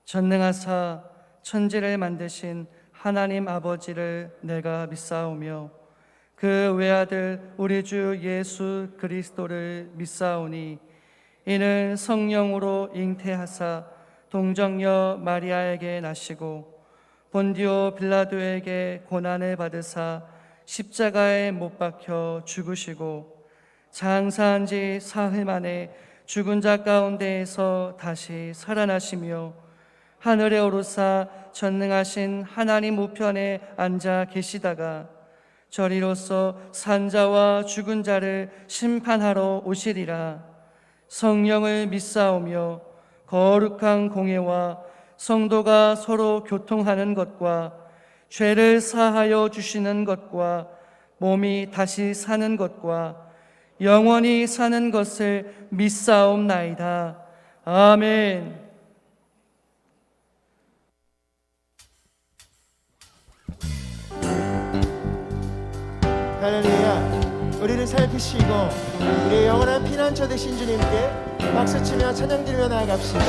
전능하사 천지를 만드신 하나님 아버지를 내가 믿사오며 그 외아들 우리 주 예수 그리스도를 믿사오니 이는 성령으로 잉태하사 동정녀 마리아에게 나시고 본디오 빌라도에게 고난을 받으사 십자가에 못 박혀 죽으시고 장사한 지 사흘 만에 죽은 자 가운데에서 다시 살아나시며 하늘에 오르사 전능하신 하나님 우편에 앉아 계시다가 저리로서 산자와 죽은 자를 심판하러 오시리라. 성령을 믿사오며 거룩한 공예와 성도가 서로 교통하는 것과 죄를 사하여 주시는 것과 몸이 다시 사는 것과 영원히 사는 것을 믿사옵나이다. 아멘. 할렐루야. 우리를 살피시고 우리의 영원한 피난처 되신 주님께 박수치며 찬양드리며 나아갑시다.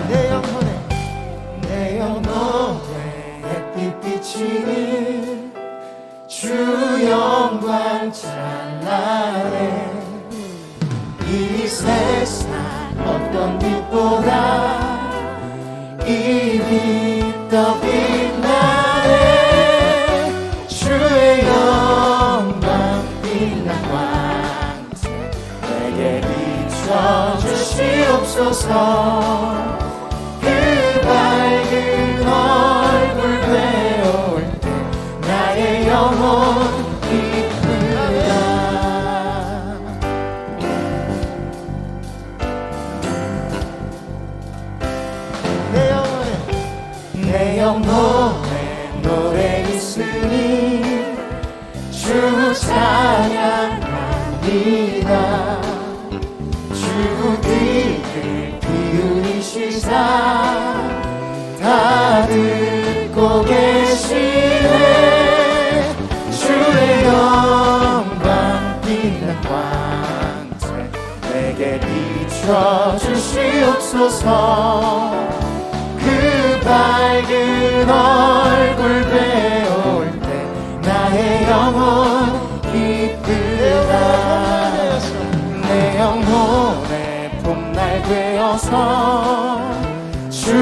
내 영혼에 햇빛 비치는 주 영광 찬란해. 이 세상 어떤 빛보다 이 빛 더 빛나네. 주의 영광 빛난 광채 내게 비춰주시옵소서. 그 밝은 얼굴 배울 때 나의 영혼 기쁘다. 내 영혼에 노래 있으니 주 찬양합니다. 주 귀를 기울이시사 다 듣고 계시네. 주의 영광 빛난 광채 내게 비춰주시옵소서. 그 밝은 얼굴 배울 때 나의 영혼 기쁘다. 내 영혼의 봄날 되어서 주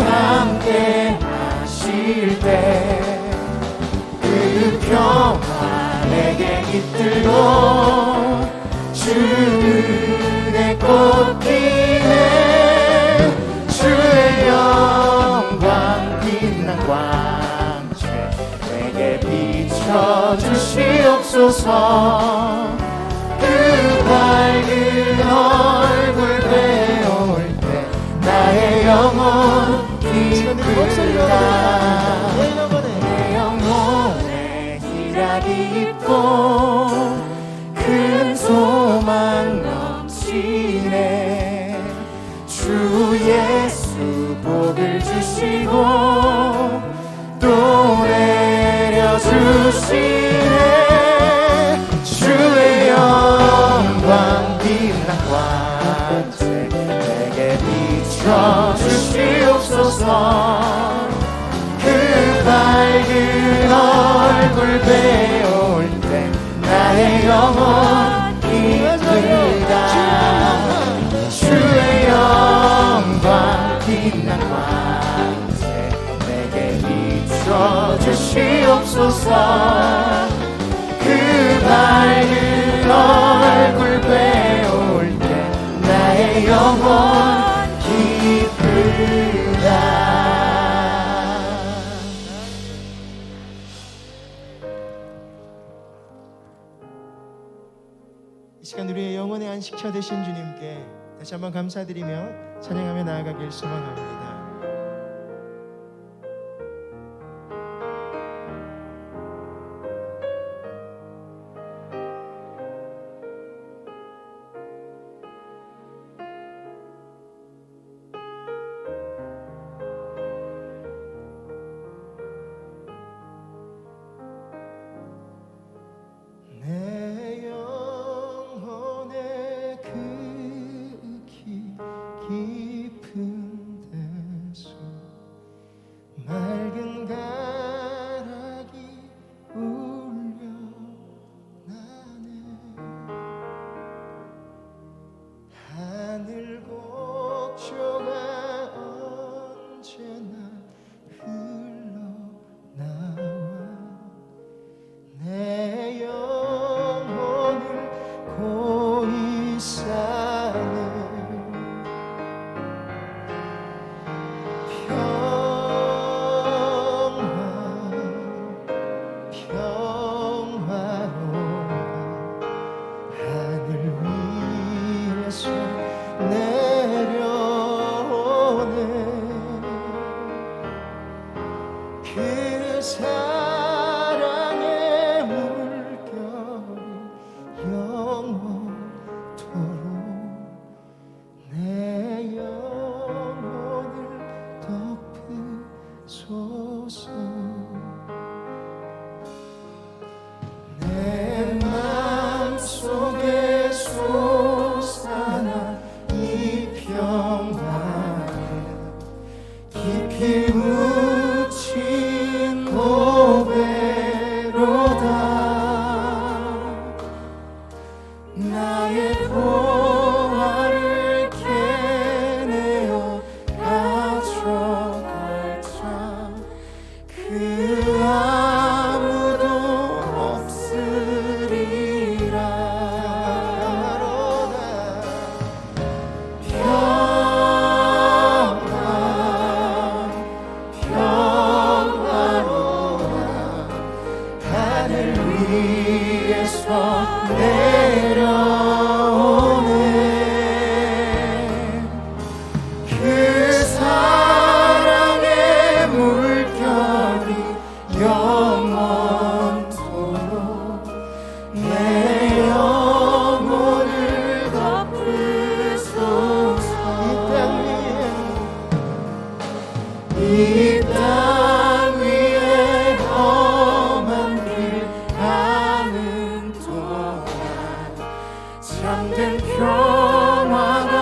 함께 하실 때 그 평화 내게 깃들고 주 은혜 꽃피네. 주의 영광 빛난 광채 내게 비춰주시옵소서. 그 밝은 얼굴 배울 때 나의 영혼 기쁘다. 내 영혼에 희락이 있고 큰 소망 넘치네. 주 예수 복을 주시고 또 내려주시네. 주의 영광 빛난 광채 내게 비춰주시옵소서. 그 밝은 얼굴 배울 때 나의 영혼 기쁘다. 주의 영광 빛난 광채 내게 비춰주시옵소서. 그 밝은 얼굴 배울 때 나의 영혼 기쁘다. 이 시간 우리의 영혼의 안식처 되신 주님께 다시 한번 감사드리며 찬양하며 나아가길 소망합니다. 내 영혼 깊은 데서 맑은 가락이 울려 나네. 하늘 곡조가 언제나 흘러나와 내 영혼을 고이 싸네. 평화로운 하늘 위에서 내려오네. 그 사랑의 물결이 영원토록 내 영혼을 덮으소서. 내 맘속에 솟아난 이 평화에 깊이 묻힌 고배로다. 나의 보화를 캐내어 가져갈 자 그 아무도 없으리라. 평화로라 하늘 위에서 내려오네. 그 사랑의 물결이 영원토록 내 영혼을 덮으소서. 이 땅 위에 험한 길 가는 동안 참된 평화가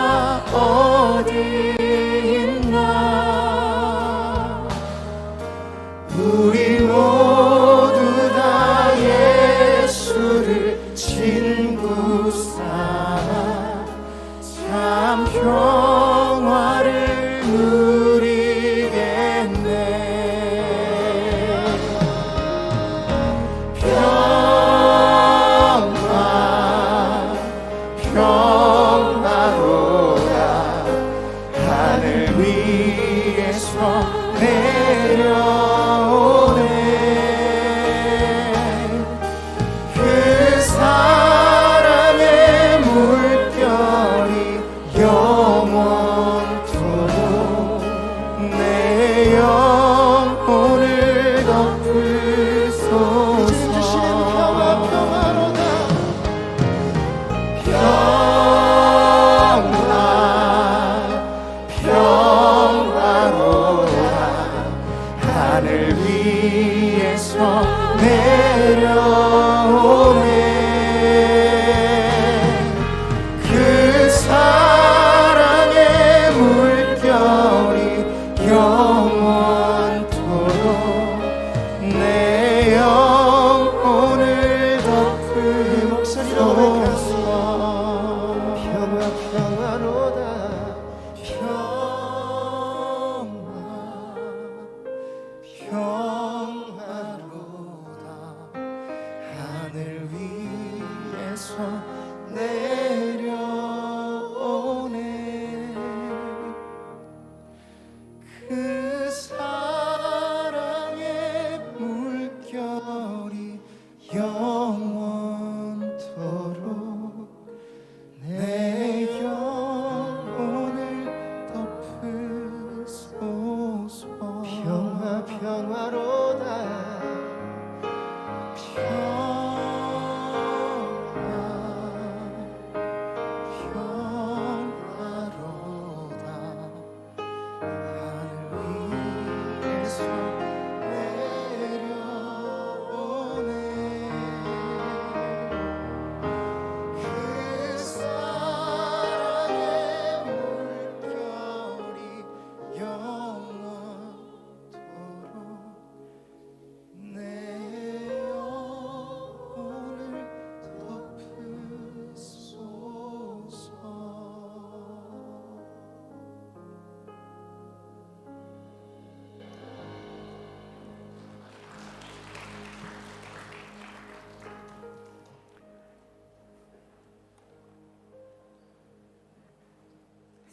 어디 있나. 우리 모두 다 예수를 친구 삼아 참 평화를 누리겠네. 평화로라 하늘 위에서 내려오네. 그 사랑의 물결이 영원토록 내 영혼을 덮으소서. 주시는 평화로다. 평화로라 하늘 위에서 내려오네. 그 사랑의 물결이 영원토록 내 영혼을 덮으소서.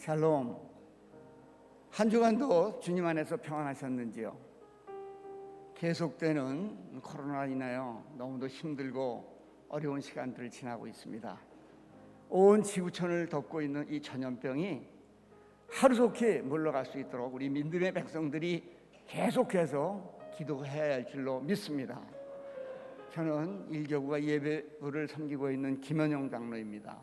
샬롬. 한 주간도 주님 안에서 평안하셨는지요? 계속되는 코로나로 인하여 너무도 힘들고 어려운 시간들을 지나고 있습니다. 온 지구촌을 덮고 있는 이 전염병이 하루속히 물러갈 수 있도록 우리 믿음의 백성들이 계속해서 기도해야 할 줄로 믿습니다. 저는 일교구가 예배부를 섬기고 있는 김현영 장로입니다.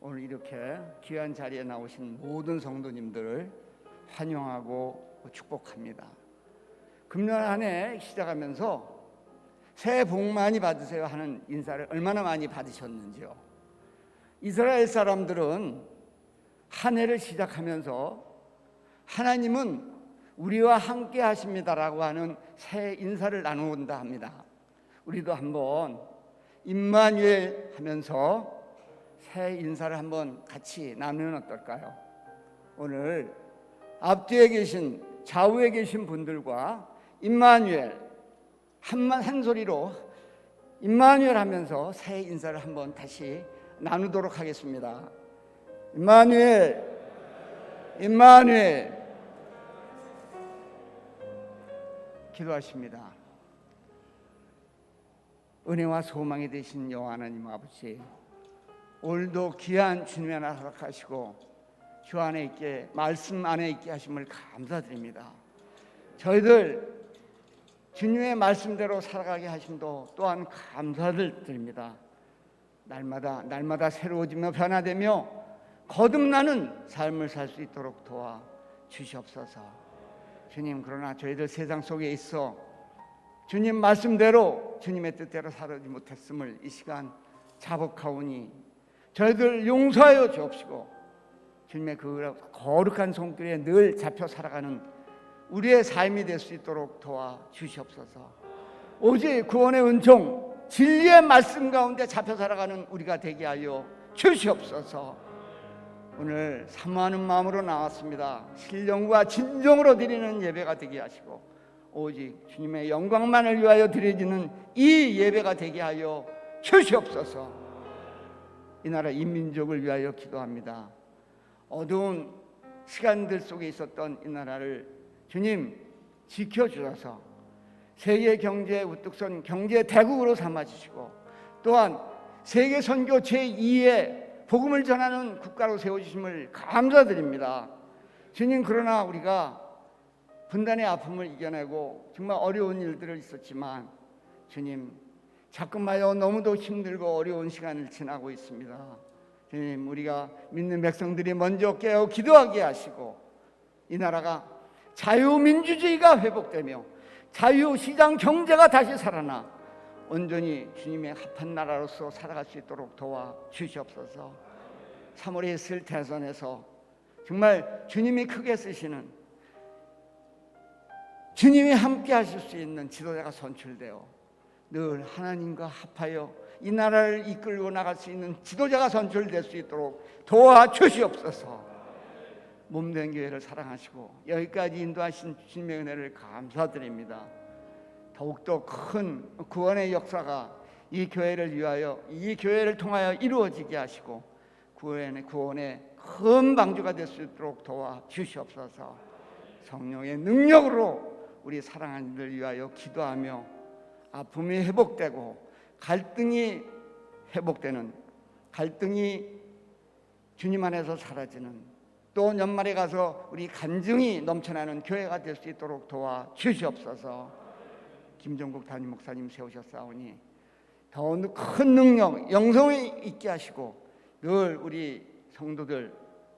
오늘 이렇게 귀한 자리에 나오신 모든 성도님들을 환영하고 축복합니다. 금년 한 해 시작하면서 새해 복 많이 받으세요 하는 인사를 얼마나 많이 받으셨는지요. 이스라엘 사람들은 한 해를 시작하면서 하나님은 우리와 함께 하십니다라고 하는 새해 인사를 나누는다 합니다. 우리도 한번 임마누엘 하면서 새해 인사를 한번 같이 나누면 어떨까요? 오늘 앞뒤에 계신 좌우에 계신 분들과 임마누엘 한 소리로 임마누엘 하면서 새해 인사를 한번 다시 나누도록 하겠습니다. 임마누엘, 임마누엘. 기도하십니다. 은혜와 소망이 되신 여호와 하나님 아버지, 오늘도 귀한 주님의 나라 허락하시고 주 안에 있게 말씀 안에 있게 하심을 감사드립니다. 저희들 주님의 말씀대로 살아가게 하심도 또한 감사드립니다. 날마다 새로워지며 변화되며 거듭나는 삶을 살 수 있도록 도와 주시옵소서. 주님, 그러나 저희들 세상 속에 있어 주님 말씀대로 주님의 뜻대로 살지 못했음을 이 시간 자복하오니 저희들 용서하여 주옵시고 주님의 그 거룩한 손길에 늘 잡혀 살아가는 우리의 삶이 될 수 있도록 도와 주시옵소서. 오직 구원의 은총 진리의 말씀 가운데 잡혀 살아가는 우리가 되게 하여 주시옵소서. 오늘 사모하는 마음으로 나왔습니다. 신령과 진정으로 드리는 예배가 되게 하시고 오직 주님의 영광만을 위하여 드려지는 이 예배가 되게 하여 주시옵소서. 이 나라 인민족을 위하여 기도합니다. 어두운 시간들 속에 있었던 이 나라를 주님 지켜주셔서 세계 경제 우뚝선 경제 대국으로 삼아주시고 또한 세계 선교 제2의 복음을 전하는 국가로 세워주심을 감사드립니다. 주님, 그러나 우리가 분단의 아픔을 이겨내고 정말 어려운 일들을 있었지만 주님 자꾸마여 너무도 힘들고 어려운 시간을 지나고 있습니다. 주님, 우리가 믿는 백성들이 먼저 깨어 기도하게 하시고 이 나라가 자유민주주의가 회복되며 자유시장 경제가 다시 살아나 온전히 주님의 합한 나라로서 살아갈 수 있도록 도와 주시옵소서. 3월에 있을 대선에서 정말 주님이 크게 쓰시는 주님이 함께 하실 수 있는 지도자가 선출되어 늘 하나님과 합하여 이 나라를 이끌고 나갈 수 있는 지도자가 선출될 수 있도록 도와주시옵소서. 몸된 교회를 사랑하시고 여기까지 인도하신 주님의 은혜를 감사드립니다. 더욱더 큰 구원의 역사가 이 교회를 위하여 이 교회를 통하여 이루어지게 하시고 구원의 큰 방주가 될 수 있도록 도와주시옵소서. 성령의 능력으로 우리 사랑하는 이들 위하여 기도하며 아픔이 회복되고 갈등이 회복되는 갈등이 주님 안에서 사라지는 또 연말에 가서 우리 간증이 넘쳐나는 교회가 될 수 있도록 도와주시옵소서. 김종국 담임 목사님 세우셨사오니 더 큰 능력 영성이 있게 하시고 늘 우리 성도들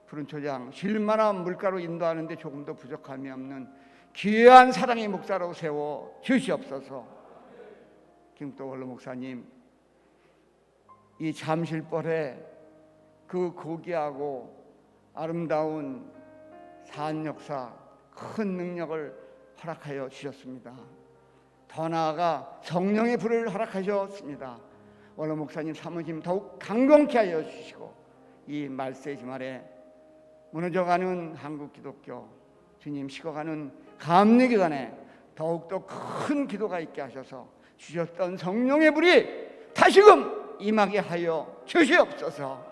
푸른 초장 쉴만한 물가로 인도하는데 조금도 부족함이 없는 귀한 사랑의 목사로 세워 주시옵소서. 김도월로 목사님 이 잠실벌에 그 고귀하고 아름다운 산 역사 큰 능력을 허락하여 주셨습니다. 더 나아가 성령의 불을 허락하셨습니다. 원로 목사님 사모님 더욱 강건케 하여 주시고 이 말세 주말에 무너져가는 한국 기독교 주님 식어가는 감리교단에 더욱더 큰 기도가 있게 하셔서 주셨던 성령의 불이 다시금 임하게 하여 주시옵소서.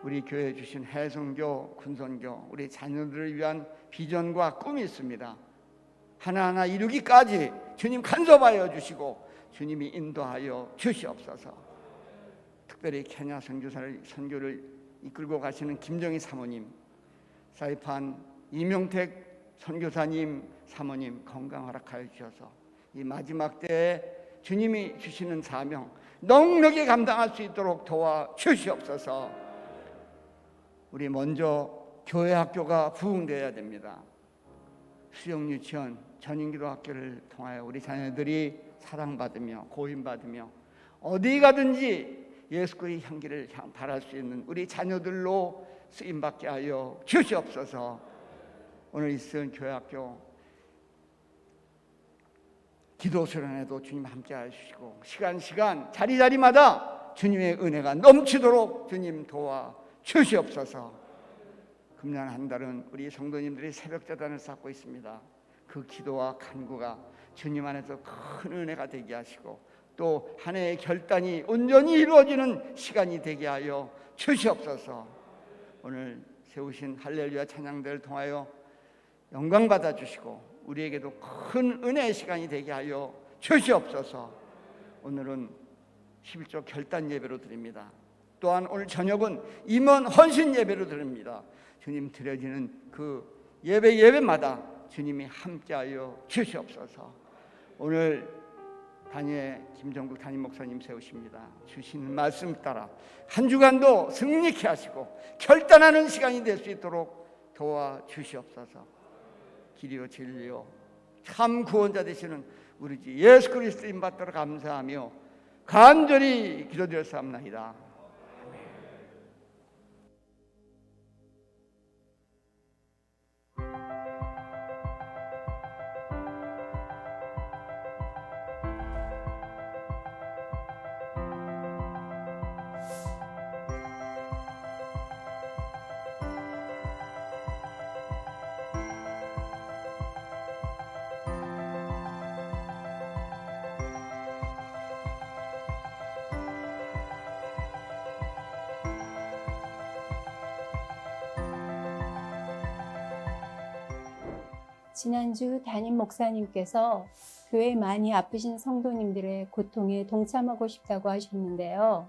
우리 교회에 주신 해성교, 군선교, 우리 자녀들을 위한 비전과 꿈이 있습니다. 하나하나 이루기까지 주님 간섭하여 주시고 주님이 인도하여 주시옵소서. 특별히 케냐 선교를 이끌고 가시는 김정희 사모님, 사이판 이명택 선교사님 사모님 건강 허락하여 주셔서 이 마지막 때에 주님이 주시는 사명 넉넉히 감당할 수 있도록 도와 주시옵소서. 우리 먼저 교회 학교가 부흥되어야 됩니다. 수영 유치원, 전인기도 학교를 통하여 우리 자녀들이 사랑받으며 고인받으며 어디 가든지 예수의 향기를 발할 수 있는 우리 자녀들로 쓰임받게 하여 주시옵소서. 오늘 있은 교회학교 기도 수련회도 주님 함께 하시고 시간 자리마다 주님의 은혜가 넘치도록 주님 도와 주시옵소서. 금년 한 달은 우리 성도님들이 새벽재단을 쌓고 있습니다. 그 기도와 간구가 주님 안에서 큰 은혜가 되게 하시고 또 한 해의 결단이 온전히 이루어지는 시간이 되게 하여 주시옵소서. 오늘 세우신 할렐루야 찬양대를 통하여 영광 받아 주시고 우리에게도 큰 은혜의 시간이 되게 하여 주시옵소서. 오늘은 11조 결단 예배로 드립니다. 또한 오늘 저녁은 임원 헌신 예배로 드립니다. 주님 드려지는 그 예배마다 주님이 함께하여 주시옵소서. 오늘 단예 김정국 담임 목사님 세우십니다. 주신 말씀 따라 한 주간도 승리케 하시고 결단하는 시간이 될 수 있도록 도와 주시옵소서. 길이요 진리요 참 구원자 되시는 우리 주 예수 그리스도 임 받도록 감사하며 간절히 기도드렸사옵나이다. 지난주 담임 목사님께서 교회 많이 아프신 성도님들의 고통에 동참하고 싶다고 하셨는데요.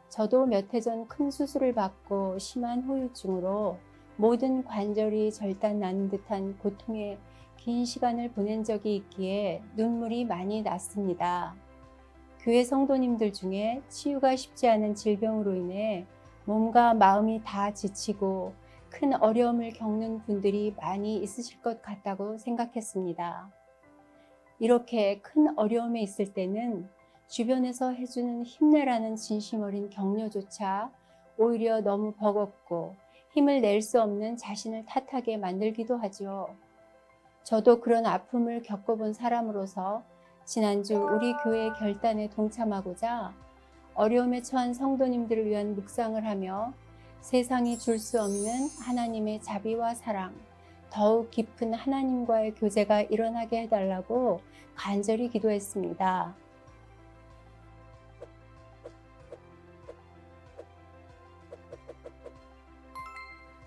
저도 몇 해 전 큰 수술을 받고 심한 후유증으로 모든 관절이 절단 나는 듯한 고통에 긴 시간을 보낸 적이 있기에 눈물이 많이 났습니다. 교회 성도님들 중에 치유가 쉽지 않은 질병으로 인해 몸과 마음이 다 지치고 큰 어려움을 겪는 분들이 많이 있으실 것 같다고 생각했습니다. 이렇게 큰 어려움에 있을 때는 주변에서 해주는 힘내라는 진심 어린 격려조차 오히려 너무 버겁고 힘을 낼 수 없는 자신을 탓하게 만들기도 하죠. 저도 그런 아픔을 겪어본 사람으로서 지난주 우리 교회 결단에 동참하고자 어려움에 처한 성도님들을 위한 묵상을 하며 세상이 줄 수 없는 하나님의 자비와 사랑, 더욱 깊은 하나님과의 교제가 일어나게 해달라고 간절히 기도했습니다.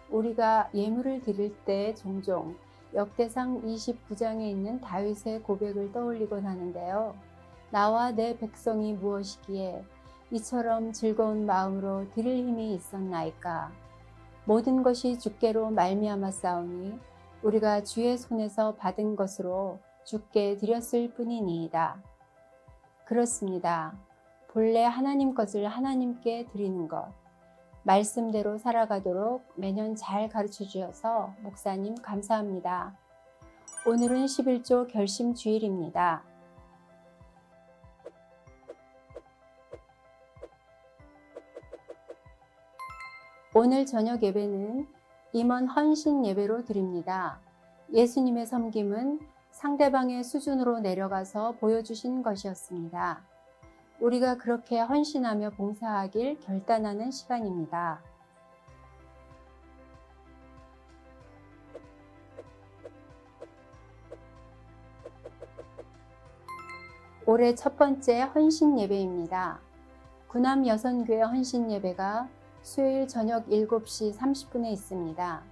우리가 예물을 드릴 때 종종 역대상 29장에 있는 다윗의 고백을 떠올리곤 하는데요. 나와 내 백성이 무엇이기에 이처럼 즐거운 마음으로 드릴 힘이 있었나이까. 모든 것이 주께로 말미암아 싸우니 우리가 주의 손에서 받은 것으로 주께 드렸을 뿐이니이다. 그렇습니다. 본래 하나님 것을 하나님께 드리는 것, 말씀대로 살아가도록 매년 잘 가르쳐 주셔서 목사님 감사합니다. 오늘은 11조 결심 주일입니다. 오늘 저녁 예배는 임원 헌신 예배로 드립니다. 예수님의 섬김은 상대방의 수준으로 내려가서 보여주신 것이었습니다. 우리가 그렇게 헌신하며 봉사하길 결단하는 시간입니다. 올해 첫 번째 헌신 예배입니다. 구남 여선교회 헌신 예배가 수요일 저녁 7시 30분에 있습니다.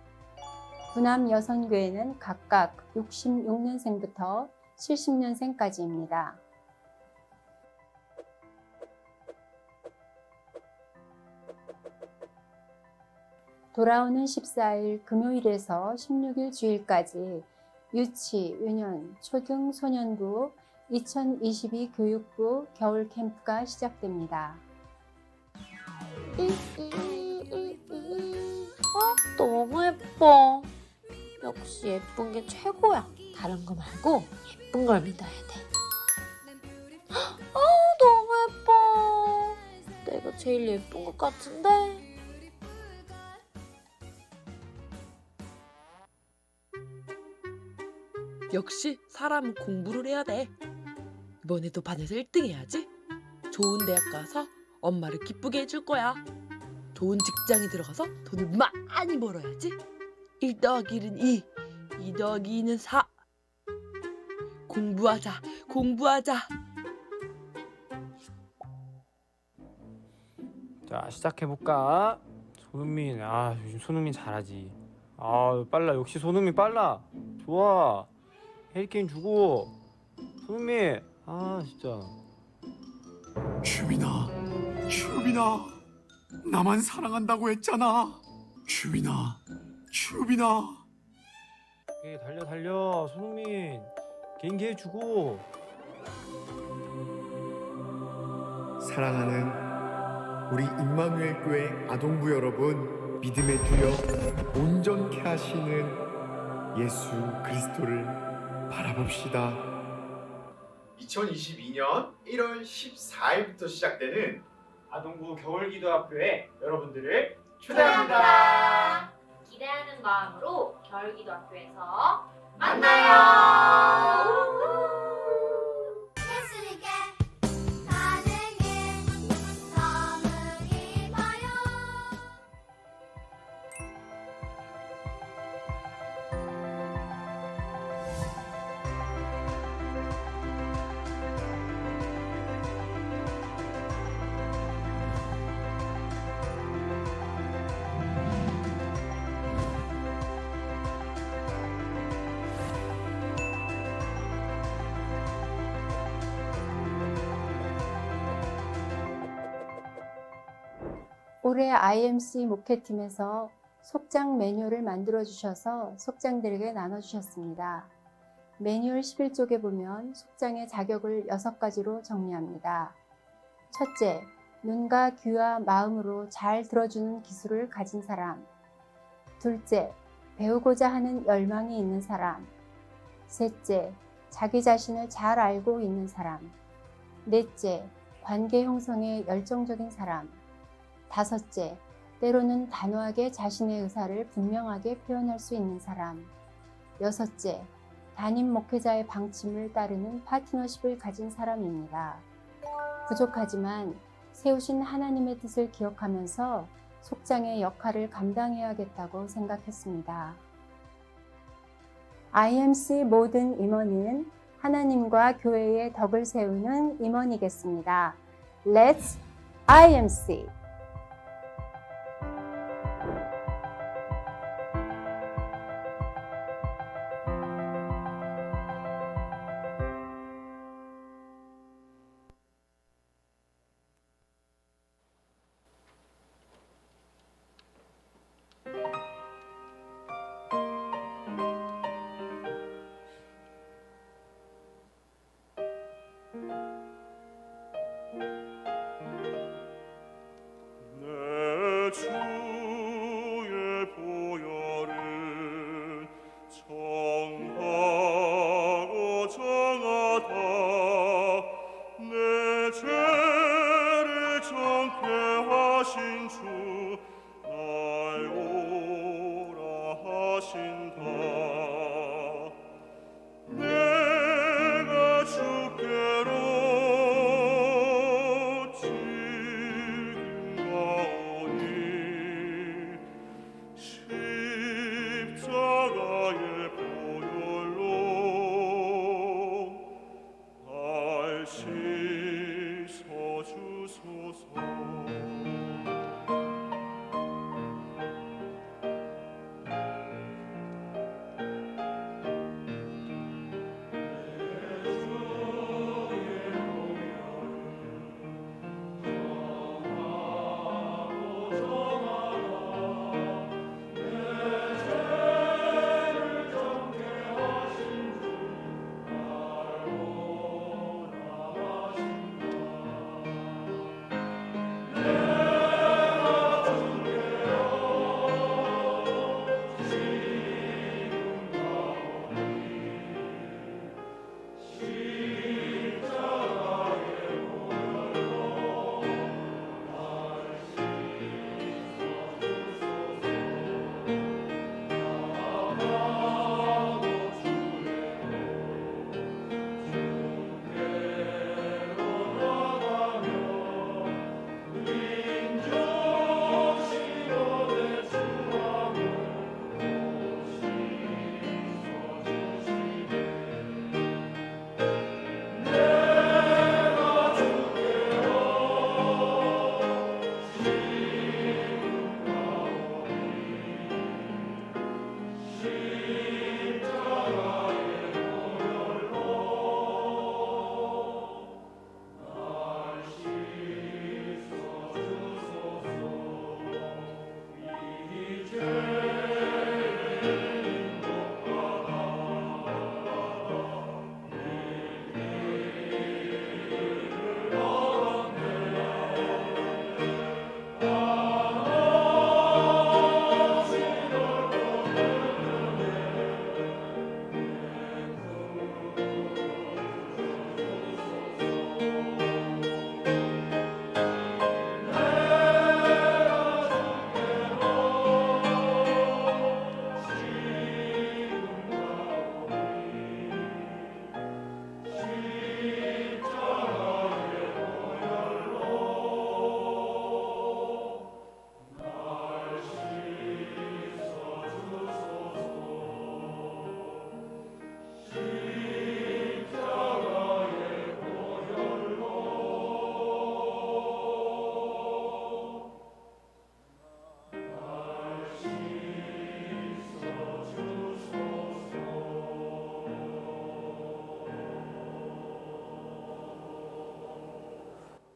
부남 여선교회는 각각 66년생부터 70년생까지입니다. 돌아오는 14일 금요일에서 16일 주일까지 유치, 유년, 초등, 소년부 2022 교육부 겨울 캠프가 시작됩니다. 너무 예뻐. 역시 예쁜 게 최고야. 다른 거 말고 예쁜 걸 믿어야 돼. 너무 예뻐. 내가 제일 예쁜 것 같은데. 역시 사람은 공부를 해야 돼. 이번에도 반에서 1등 해야지. 좋은 대학 가서 엄마를 기쁘게 해줄 거야. 좋은 직장에 들어가서 돈을 많이 벌어야지. 1 더하기 1은 2, 2 더하기 2는 4. 공부하자, 공부하자. 자, 시작해볼까? 손흥민, 요즘 손흥민 잘하지. 빨라. 역시 손흥민 빨라. 좋아. 헤리케인 주고. 손흥민, 진짜. 주민아, 주민아, 나만 사랑한다고 했잖아. 주민아, 주민아. 오케이, 달려. 손흥민, 개인기 해주고. 사랑하는 우리 임마누엘 교회 아동부 여러분, 믿음의 주역 온전케 하시는 예수 그리스도를 바라봅시다. 2022년 1월 14일부터 시작되는 아동부 겨울기도학교에 여러분들을 초대합니다. 기대하는 마음으로 겨울기도학교에서 만나요. 예수님께 가는 길 선을 입어요. 올해 IMC 목회팀에서 속장 매뉴얼을 만들어 주셔서 속장들에게 나눠주셨습니다. 매뉴얼 11쪽에 보면 속장의 자격을 6가지로 정리합니다. 첫째, 눈과 귀와 마음으로 잘 들어주는 기술을 가진 사람. 둘째, 배우고자 하는 열망이 있는 사람. 셋째, 자기 자신을 잘 알고 있는 사람. 넷째, 관계 형성에 열정적인 사람. 다섯째, 때로는 단호하게 자신의 의사를 분명하게 표현할 수 있는 사람. 여섯째, 담임 목회자의 방침을 따르는 파트너십을 가진 사람입니다. 부족하지만 세우신 하나님의 뜻을 기억하면서 속장의 역할을 감당해야겠다고 생각했습니다. IMC 모든 임원은 하나님과 교회의 덕을 세우는 임원이겠습니다. Let's IMC! 내 주의 보혈은 정하고 정하다. 내 죄를 정케 하신 주 날 오라 하신다. 내가 주께로 지금가오니 십자가의 보혈로 날 씻어주소서.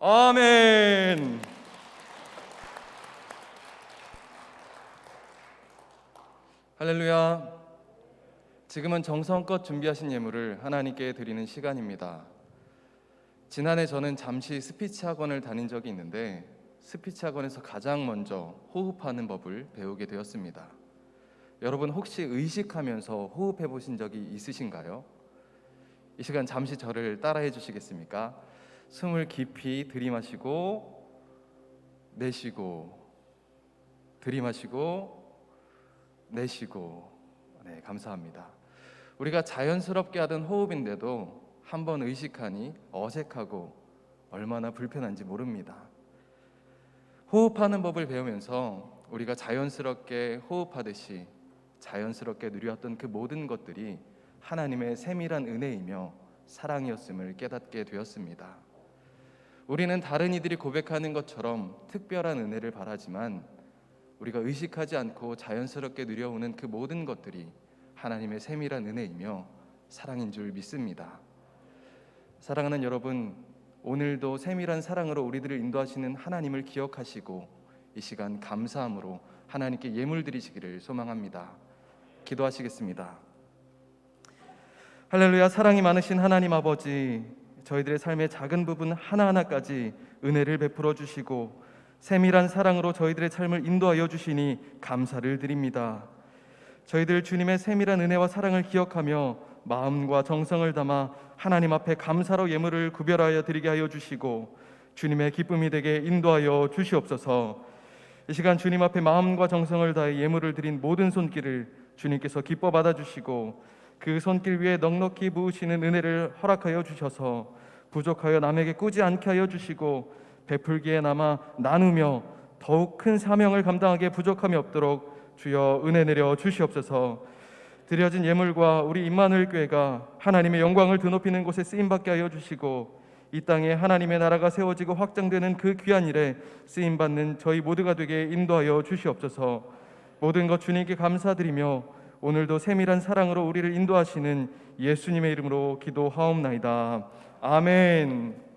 아멘. 할렐루야. 지금은 정성껏 준비하신 예물을 하나님께 드리는 시간입니다. 지난해 저는 잠시 스피치 학원을 다닌 적이 있는데 스피치 학원에서 가장 먼저 호흡하는 법을 배우게 되었습니다. 여러분 혹시 의식하면서 호흡해 보신 적이 있으신가요? 이 시간 잠시 저를 따라해 주시겠습니까? 숨을 깊이 들이마시고 내쉬고 들이마시고 내쉬고. 네, 감사합니다. 우리가 자연스럽게 하던 호흡인데도 한번 의식하니 어색하고 얼마나 불편한지 모릅니다. 호흡하는 법을 배우면서 우리가 자연스럽게 호흡하듯이 자연스럽게 누렸던 그 모든 것들이 하나님의 세밀한 은혜이며 사랑이었음을 깨닫게 되었습니다. 우리는 다른 이들이 고백하는 것처럼 특별한 은혜를 바라지만 우리가 의식하지 않고 자연스럽게 누려오는 그 모든 것들이 하나님의 세밀한 은혜이며 사랑인 줄 믿습니다. 사랑하는 여러분, 오늘도 세밀한 사랑으로 우리들을 인도하시는 하나님을 기억하시고 이 시간 감사함으로 하나님께 예물 드리시기를 소망합니다. 기도하시겠습니다. 할렐루야. 사랑이 많으신 하나님 아버지, 저희들의 삶의 작은 부분 하나하나까지 은혜를 베풀어 주시고 세밀한 사랑으로 저희들의 삶을 인도하여 주시니 감사를 드립니다. 저희들 주님의 세밀한 은혜와 사랑을 기억하며 마음과 정성을 담아 하나님 앞에 감사로 예물을 구별하여 드리게 하여 주시고 주님의 기쁨이 되게 인도하여 주시옵소서. 이 시간 주님 앞에 마음과 정성을 다해 예물을 드린 모든 손길을 주님께서 기뻐 받아주시고 그 손길 위에 넉넉히 부으시는 은혜를 허락하여 주셔서 부족하여 남에게 꾸지 않게 하여 주시고 베풀기에 남아 나누며 더욱 큰 사명을 감당하기에 부족함이 없도록 주여 은혜 내려 주시옵소서. 드려진 예물과 우리 임마누엘 교회가 하나님의 영광을 드높이는 곳에 쓰임받게 하여 주시고 이 땅에 하나님의 나라가 세워지고 확장되는 그 귀한 일에 쓰임받는 저희 모두가 되게 인도하여 주시옵소서. 모든 것 주님께 감사드리며 오늘도 세밀한 사랑으로 우리를 인도하시는 예수님의 이름으로 기도하옵나이다. 아멘.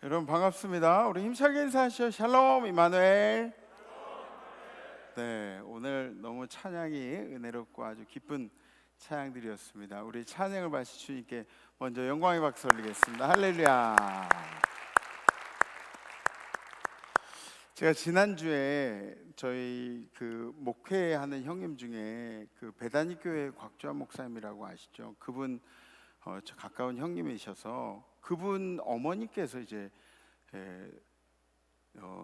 여러분 반갑습니다. 우리 힘차게 인사하시죠. 샬롬 이마누엘. 네, 오늘 너무 찬양이 은혜롭고 아주 기쁜 찬양들이었습니다. 우리 찬양을 마치 주님께 먼저 영광의 박수 올리겠습니다. 할렐루야. 제가 지난주에 저희 그 목회하는 형님 중에 그 배다니 교회 곽주환 목사님이라고 아시죠? 그분 저 가까운 형님이셔서 그분 어머니께서 이제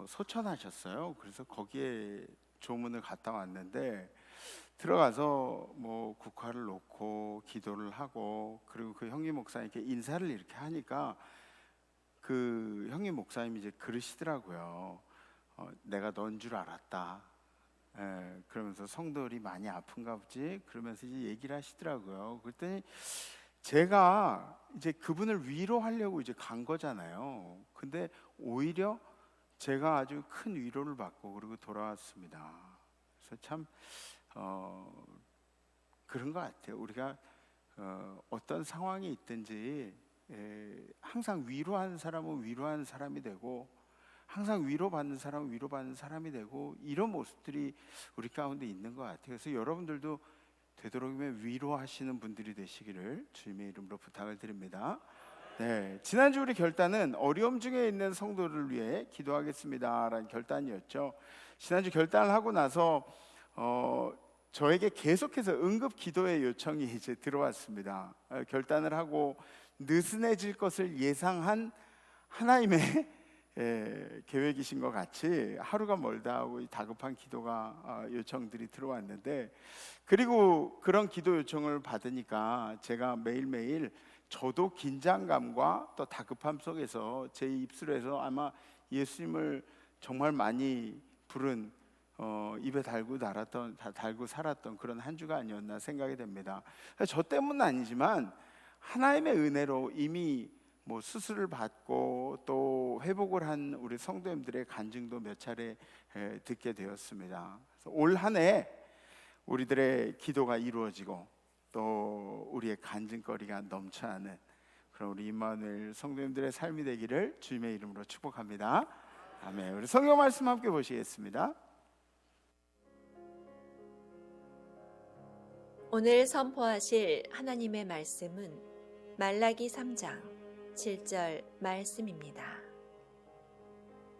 소천하셨어요. 그래서 거기에 조문을 갔다 왔는데 들어가서 뭐 국화를 놓고 기도를 하고 그리고 그 형님 목사님께 인사를 이렇게 하니까 그 형님 목사님이 이제 그러시더라고요. 내가 넌 줄 알았다. 그러면서 성도들이 많이 아픈가 보지. 그러면서 이제 얘기를 하시더라고요. 그랬더니 제가 이제 그분을 위로하려고 이제 간 거잖아요. 근데 오히려 제가 아주 큰 위로를 받고 그리고 돌아왔습니다. 그래서 참 그런 것 같아요. 우리가 어떤 상황이 있든지 항상 위로하는 사람은 위로하는 사람이 되고 항상 위로받는 사람은 위로받는 사람이 되고 이런 모습들이 우리 가운데 있는 것 같아요. 그래서 여러분들도 되도록이면 위로하시는 분들이 되시기를 주님의 이름으로 부탁을 드립니다. 네, 지난주 우리 결단은 어려움 중에 있는 성도를 위해 기도하겠습니다라는 결단이었죠. 지난주 결단을 하고 나서 저에게 계속해서 응급 기도의 요청이 이제 들어왔습니다. 결단을 하고 느슨해질 것을 예상한 하나님의 계획이신 것 같이 하루가 멀다 하고 다급한 기도가 요청들이 들어왔는데 그리고 그런 기도 요청을 받으니까 제가 매일매일 저도 긴장감과 또 다급함 속에서 제 입술에서 아마 예수님을 정말 많이 부른 입에 달고 살았던 그런 한 주가 아니었나 생각이 됩니다. 저 때문은 아니지만 하나님의 은혜로 이미 뭐 수술을 받고 또 회복을 한 우리 성도님들의 간증도 몇 차례 듣게 되었습니다. 올 한 해 우리들의 기도가 이루어지고 또 우리의 간증거리가 넘쳐나는 그런 우리 임마누엘 성도님들의 삶이 되기를 주님의 이름으로 축복합니다. 아멘. 우리 성경 말씀 함께 보시겠습니다. 오늘 선포하실 하나님의 말씀은 말라기 3장 7절 말씀입니다.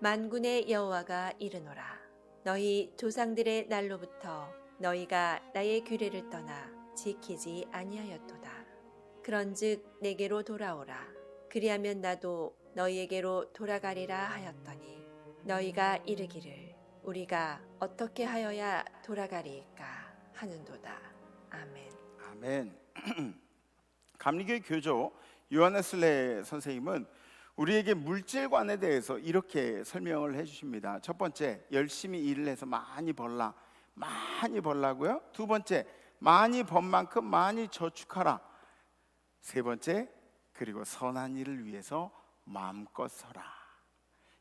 만군의 여호와가 이르노라. 너희 조상들의 날로부터 너희가 나의 규례를 떠나 지키지 아니하였도다. 그런즉 내게로 돌아오라. 그리하면 나도 너희에게로 돌아가리라 하였더니 너희가 이르기를 우리가 어떻게 하여야 돌아가리이까 하는도다. 아멘. 아멘. 감리교회 교조 요하네슬레 선생님은 우리에게 물질관에 대해서 이렇게 설명을 해주십니다. 첫 번째, 열심히 일을 해서 많이 벌라고요. 두 번째, 많이 번 만큼 많이 저축하라. 세 번째, 그리고 선한 일을 위해서 마음껏 서라.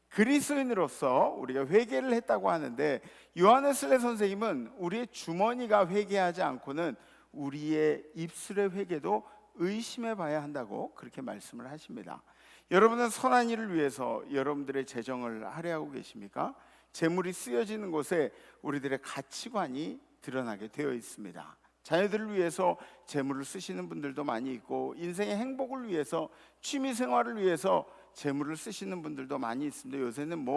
그리스도인으로서 우리가 회개를 했다고 하는데 요하네슬레 선생님은 우리의 주머니가 회개하지 않고는 우리의 입술의 회개도 의심해 봐야 한다고 그렇게 말씀을 하십니다. 여러분은 선한 일을 위해서 여러분들의 재정을 할애하고 계십니까? 재물이 쓰여지는 곳에 우리들의 가치관이 드러나게 되어 있습니다. 자녀들을 위해서 재물을 쓰시는 분들도 많이 있고 인생의 행복을 위해서 취미 생활을 위해서 재물을 쓰시는 분들도 많이 있습니다. 요새는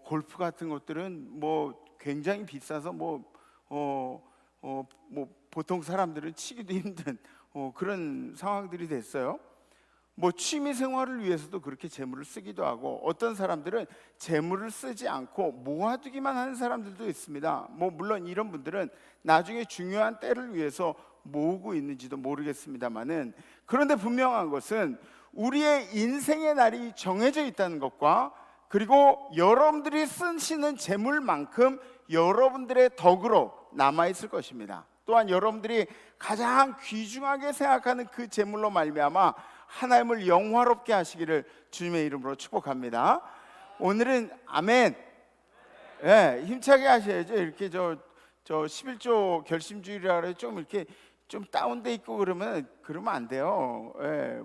골프 같은 것들은 굉장히 비싸서 보통 사람들은 치기도 힘든 그런 상황들이 됐어요. 취미 생활을 위해서도 그렇게 재물을 쓰기도 하고 어떤 사람들은 재물을 쓰지 않고 모아두기만 하는 사람들도 있습니다. 물론 이런 분들은 나중에 중요한 때를 위해서 모으고 있는지도 모르겠습니다만은 그런데 분명한 것은 우리의 인생의 날이 정해져 있다는 것과 그리고 여러분들이 쓰시는 재물만큼 여러분들의 덕으로 남아있을 것입니다. 또한 여러분들이 가장 귀중하게 생각하는 그 재물로 말미암아 하나님을 영화롭게 하시기를 주님의 이름으로 축복합니다. 오늘은 아멘. 네, 힘차게 하셔야죠. 이렇게 저 11조 결심주의라 좀 이렇게 좀 다운돼 있고 그러면 안 돼요. 네,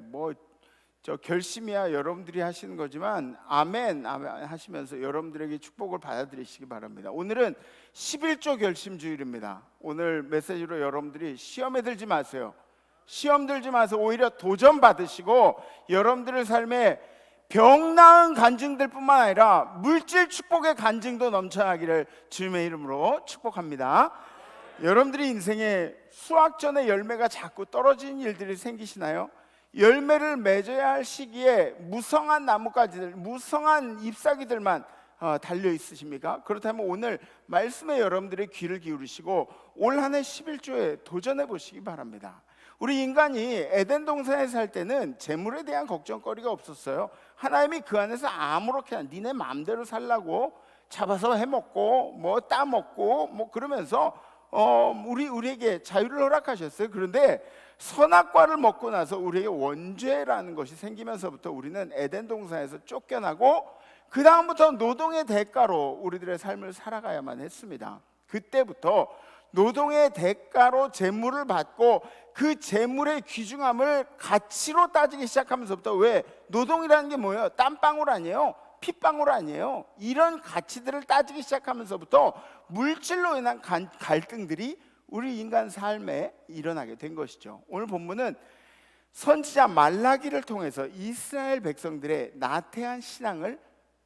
저 결심이야 여러분들이 하시는 거지만 아멘, 아멘 하시면서 여러분들에게 축복을 받아들이시기 바랍니다. 오늘은 11조 결심 주일입니다. 오늘 메시지로 여러분들이 시험에 들지 마세요. 시험 들지 마세요. 오히려 도전 받으시고 여러분들의 삶에 병 나은 간증들 뿐만 아니라 물질 축복의 간증도 넘쳐나기를 주님의 이름으로 축복합니다. 여러분들이 인생에 수확전의 열매가 자꾸 떨어지는 일들이 생기시나요? 열매를 맺어야 할 시기에 무성한 나뭇가지들, 무성한 잎사귀들만 달려 있으십니까? 그렇다면 오늘 말씀에 여러분들의 귀를 기울이시고 올 한 해 11조에 도전해 보시기 바랍니다. 우리 인간이 에덴 동산에 살 때는 재물에 대한 걱정거리가 없었어요. 하나님이 그 안에서 아무렇게나 니네 마음대로 살라고 잡아서 해먹고 뭐 따먹고 뭐 그러면서 우리에게 자유를 허락하셨어요. 그런데 선악과를 먹고 나서 우리에게 원죄라는 것이 생기면서부터 우리는 에덴 동산에서 쫓겨나고 그 다음부터 노동의 대가로 우리들의 삶을 살아가야만 했습니다. 그때부터 노동의 대가로 재물을 받고 그 재물의 귀중함을 가치로 따지기 시작하면서부터, 왜? 노동이라는 게 뭐예요? 땀방울 아니에요? 핏방울 아니에요? 이런 가치들을 따지기 시작하면서부터 물질로 인한 갈등들이 우리 인간 삶에 일어나게 된 것이죠. 오늘 본문은 선지자 말라기를 통해서 이스라엘 백성들의 나태한 신앙을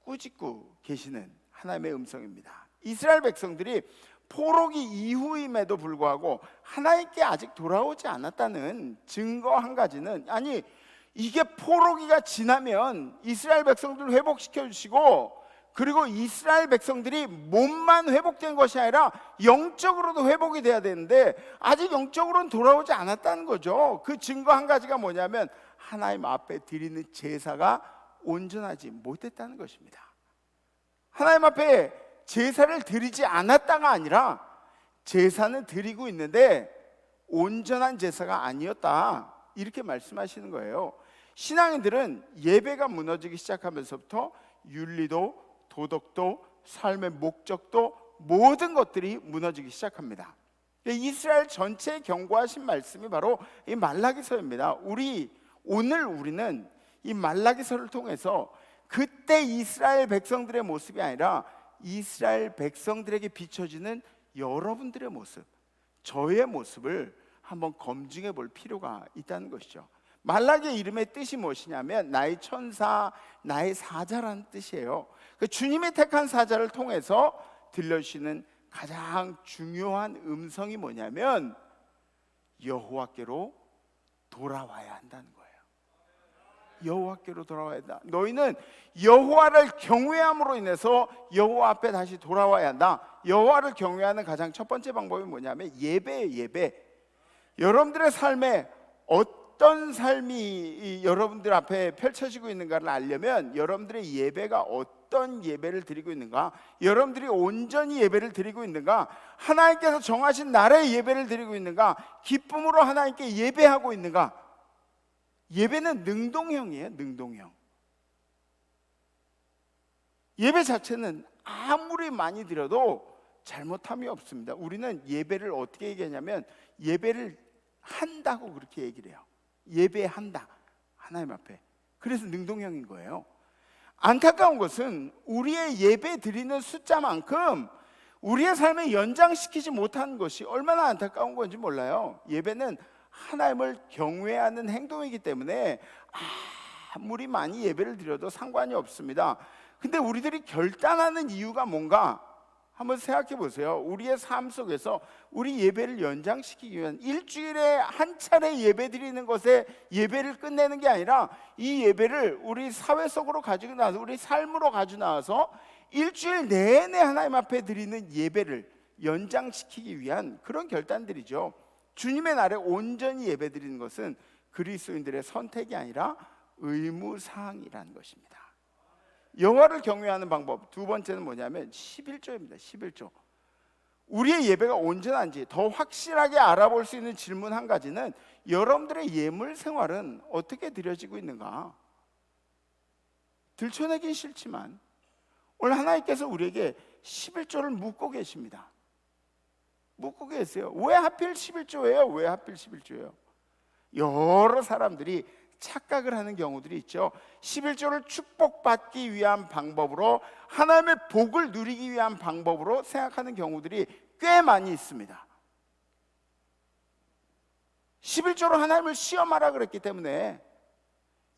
꾸짖고 계시는 하나님의 음성입니다. 이스라엘 백성들이 포로기 이후임에도 불구하고 하나님께 아직 돌아오지 않았다는 증거 한 가지는, 아니 이게 포로기가 지나면 이스라엘 백성들을 회복시켜 주시고, 그리고 이스라엘 백성들이 몸만 회복된 것이 아니라 영적으로도 회복이 돼야 되는데 아직 영적으로는 돌아오지 않았다는 거죠. 그 증거 한 가지가 뭐냐면 하나님 앞에 드리는 제사가 온전하지 못했다는 것입니다. 하나님 앞에 제사를 드리지 않았다가 아니라 제사는 드리고 있는데 온전한 제사가 아니었다, 이렇게 말씀하시는 거예요. 신앙인들은 예배가 무너지기 시작하면서부터 윤리도 도덕도 삶의 목적도 모든 것들이 무너지기 시작합니다. 이스라엘 전체에 경고하신 말씀이 바로 이 말라기서입니다. 오늘 우리는 이 말라기서를 통해서 그때 이스라엘 백성들의 모습이 아니라 이스라엘 백성들에게 비춰지는 여러분들의 모습, 저의 모습을 한번 검증해 볼 필요가 있다는 것이죠. 말라기의 이름의 뜻이 무엇이냐면 나의 천사, 나의 사자라는 뜻이에요. 그 주님이 택한 사자를 통해서 들려주시는 가장 중요한 음성이 뭐냐면 여호와께로 돌아와야 한다는 거예요. 여호와께로 돌아와야 한다. 너희는 여호와를 경외함으로 인해서 여호와 앞에 다시 돌아와야 한다. 여호와를 경외하는 가장 첫 번째 방법이 뭐냐면 예배예요. 예배. 여러분들의 삶에 어떤 삶이 여러분들 앞에 펼쳐지고 있는가를 알려면 여러분들의 예배가 어떤 예배를 드리고 있는가, 여러분들이 온전히 예배를 드리고 있는가, 하나님께서 정하신 나라의 예배를 드리고 있는가, 기쁨으로 하나님께 예배하고 있는가. 예배는 능동형이에요. 능동형. 예배 자체는 아무리 많이 드려도 잘못함이 없습니다. 우리는 예배를 어떻게 얘기하냐면 예배를 한다고 그렇게 얘기를 해요. 예배한다, 하나님 앞에. 그래서 능동형인 거예요. 안타까운 것은 우리의 예배 드리는 숫자만큼 우리의 삶을 연장시키지 못하는 것이 얼마나 안타까운 건지 몰라요. 예배는 하나님을 경외하는 행동이기 때문에 아무리 많이 예배를 드려도 상관이 없습니다. 근데 우리들이 결단하는 이유가 뭔가 한번 생각해 보세요. 우리의 삶 속에서 우리 예배를 연장시키기 위한, 일주일에 한 차례 예배 드리는 것에 예배를 끝내는 게 아니라 이 예배를 우리 사회 속으로 가지고 나와서 우리 삶으로 가지고 나와서 일주일 내내 하나님 앞에 드리는 예배를 연장시키기 위한 그런 결단들이죠. 주님의 날에 온전히 예배 드리는 것은 그리스도인들의 선택이 아니라 의무사항이라는 것입니다. 여호와를 경외하는 방법 두 번째는 뭐냐면 11조입니다. 11조. 우리의 예배가 온전한지 더 확실하게 알아볼 수 있는 질문 한 가지는 여러분들의 예물 생활은 어떻게 드려지고 있는가? 들춰내긴 싫지만 오늘 하나님께서 우리에게 11조를 묻고 계십니다. 묻고 계세요. 왜 하필 11조예요? 왜 하필 11조예요? 여러 사람들이 착각을 하는 경우들이 있죠. 11조를 축복받기 위한 방법으로, 하나님의 복을 누리기 위한 방법으로 생각하는 경우들이 꽤 많이 있습니다. 11조로 하나님을 시험하라 그랬기 때문에,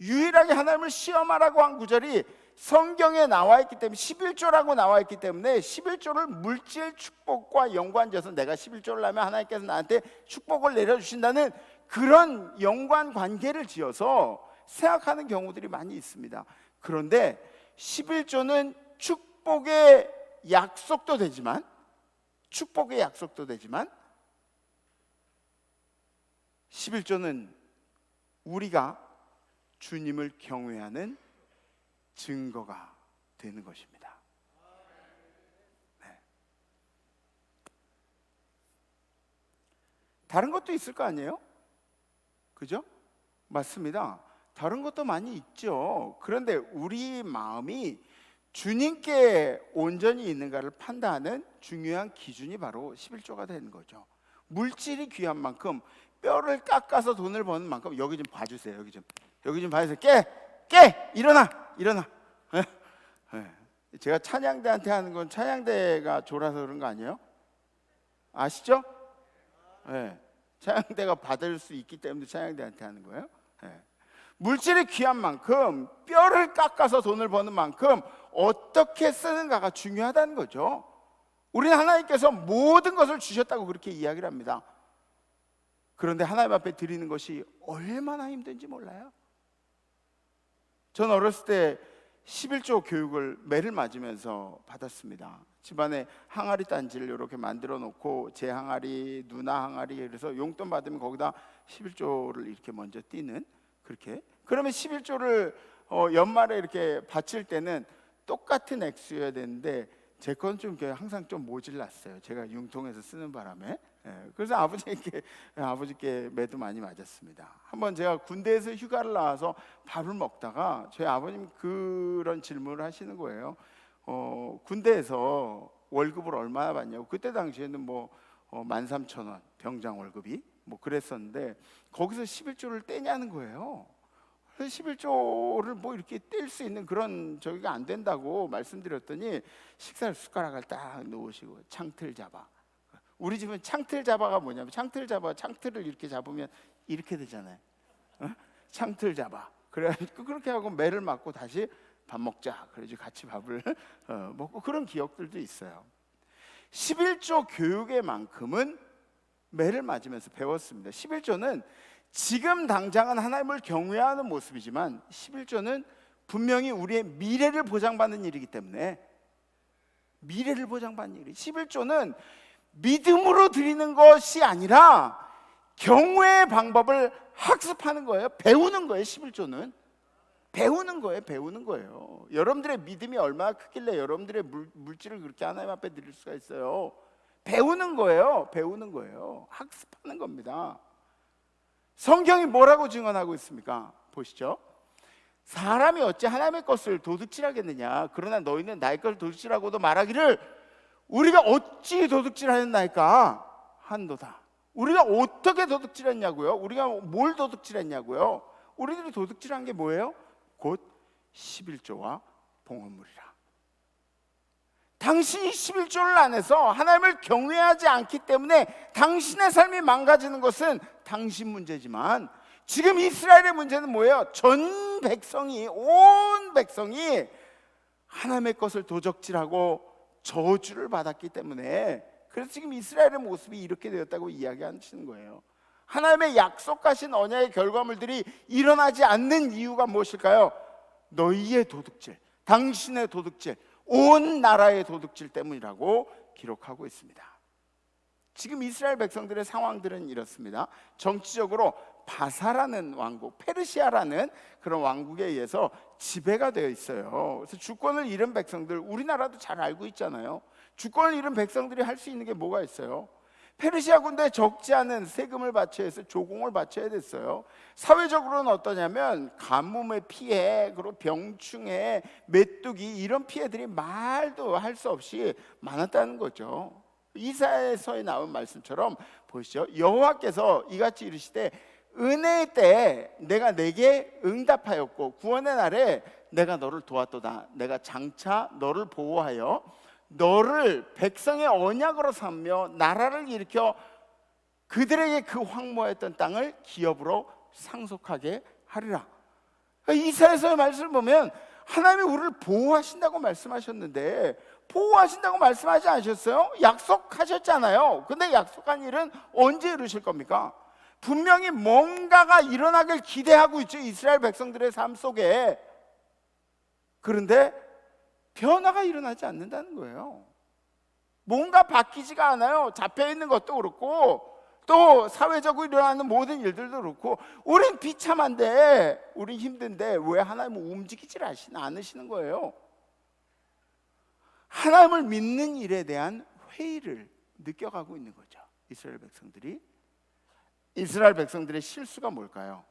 유일하게 하나님을 시험하라고 한 구절이 성경에 나와 있기 때문에, 11조라고 나와 있기 때문에 11조를 물질 축복과 연관지어서 내가 11조를 하면 하나님께서 나한테 축복을 내려주신다는 그런 연관관계를 지어서 생각하는 경우들이 많이 있습니다. 그런데 11조는 축복의 약속도 되지만 11조는 우리가 주님을 경외하는 증거가 되는 것입니다. 네. 다른 것도 있을 거 아니에요? 그죠? 맞습니다. 다른 것도 많이 있죠. 그런데 우리 마음이 주님께 온전히 있는가를 판단하는 중요한 기준이 바로 11조가 되는 거죠. 물질이 귀한 만큼, 뼈를 깎아서 돈을 버는 만큼, 여기 좀 봐주세요. 여기 좀 봐주세요. 깨! 일어나! 제가 찬양대한테 하는 건 찬양대가 졸아서 그런 거 아니에요? 아시죠? 네. 찬양대가 받을 수 있기 때문에 찬양대한테 하는 거예요. 네. 물질이 귀한 만큼, 뼈를 깎아서 돈을 버는 만큼 어떻게 쓰는가가 중요하다는 거죠. 우리는 하나님께서 모든 것을 주셨다고 그렇게 이야기를 합니다. 그런데 하나님 앞에 드리는 것이 얼마나 힘든지 몰라요. 전 어렸을 때 11조 교육을 매를 맞으면서 받았습니다. 집안에 항아리 단지를 이렇게 만들어 놓고, 제 항아리, 누나 항아리, 그래서 용돈 받으면 거기다 11조를 이렇게 먼저 띄는, 그렇게. 그러면 11조를 연말에 이렇게 바칠 때는 똑같은 액수여야 되는데 제 건 좀 항상 좀 모질랐어요. 제가 융통해서 쓰는 바람에. 그래서 아버지께 매도 많이 맞았습니다. 한번 제가 군대에서 휴가를 나와서 밥을 먹다가 저희 아버님 그런 질문을 하시는 거예요. 군대에서 월급을 얼마나 받냐고. 그때 당시에는 뭐 13,000원 병장 월급이 뭐 그랬었는데, 거기서 11조를 떼냐는 거예요. 그래서 11조를 뭐 이렇게 뗄 수 있는 그런 저기가 안 된다고 말씀드렸더니, 식사를 숟가락을 딱 놓으시고 창틀 잡아. 우리 집은 창틀 잡아가 뭐냐면, 창틀을 이렇게 잡으면 이렇게 되잖아요. 창틀 잡아. 그래가지고 그렇게 하고 매를 맞고 다시 밥 먹자. 그래서 같이 밥을 먹고, 그런 기억들도 있어요. 11조 교육의 만큼은 매를 맞으면서 배웠습니다. 11조는 지금 당장은 하나님을 경외하는 모습이지만 11조는 분명히 우리의 미래를 보장받는 일이기 때문에, 미래를 보장받는 일이, 11조는 믿음으로 드리는 것이 아니라 경외의 방법을 학습하는 거예요. 배우는 거예요. 11조는 배우는 거예요. 여러분들의 믿음이 얼마나 크길래 여러분들의 물질을 그렇게 하나님 앞에 드릴 수가 있어요? 배우는 거예요. 학습하는 겁니다. 성경이 뭐라고 증언하고 있습니까? 보시죠. 사람이 어찌 하나님의 것을 도둑질하겠느냐. 그러나 너희는 나의 것을 도둑질하고도 말하기를 우리가 어찌 도둑질하였나이까 한도다. 우리가 어떻게 도둑질했냐고요? 우리가 뭘 도둑질했냐고요? 우리들이 도둑질한 게 뭐예요? 곧 11조와 봉헌물이라. 당신이 11조를 안 해서 하나님을 경외하지 않기 때문에 당신의 삶이 망가지는 것은 당신 문제지만, 지금 이스라엘의 문제는 뭐예요? 전 백성이, 온 백성이 하나님의 것을 도적질하고 저주를 받았기 때문에, 그래서 지금 이스라엘의 모습이 이렇게 되었다고 이야기하시는 거예요. 하나님의 약속하신 언약의 결과물들이 일어나지 않는 이유가 무엇일까요? 너희의 도둑질, 당신의 도둑질, 온 나라의 도둑질 때문이라고 기록하고 있습니다. 지금 이스라엘 백성들의 상황들은 이렇습니다. 정치적으로 바사라는 왕국, 페르시아라는 그런 왕국에 의해서 지배가 되어 있어요. 그래서 주권을 잃은 백성들, 우리나라도 잘 알고 있잖아요. 주권을 잃은 백성들이 할 수 있는 게 뭐가 있어요? 페르시아 군대에 적지 않은 세금을 바쳐야 해서 조공을 바쳐야 됐어요. 사회적으로는 어떠냐면 가뭄의 피해, 그리고 병충해, 메뚜기, 이런 피해들이 말도 할 수 없이 많았다는 거죠. 이사야서에 나온 말씀처럼 보시죠. 여호와께서 이같이 이르시되 은혜의 때에 내가 내게 응답하였고 구원의 날에 내가 너를 도왔도다. 내가 장차 너를 보호하여 너를 백성의 언약으로 삼며 나라를 일으켜 그들에게 그 황무했던 땅을 기업으로 상속하게 하리라. 이사야서의 말씀을 보면 하나님이 우리를 보호하신다고 말씀하셨는데 보호하신다고 말씀하지 않으셨어요? 약속하셨잖아요. 근데 약속한 일은 언제 이루실 겁니까? 분명히 뭔가가 일어나길 기대하고 있죠, 이스라엘 백성들의 삶 속에. 그런데 변화가 일어나지 않는다는 거예요. 뭔가 바뀌지가 않아요. 잡혀있는 것도 그렇고 또 사회적으로 일어나는 모든 일들도 그렇고 우린 비참한데, 우린 힘든데 왜 하나님은 움직이질 않으시는 거예요? 하나님을 믿는 일에 대한 회의를 느껴가고 있는 거죠, 이스라엘 백성들이. 이스라엘 백성들의 실수가 뭘까요?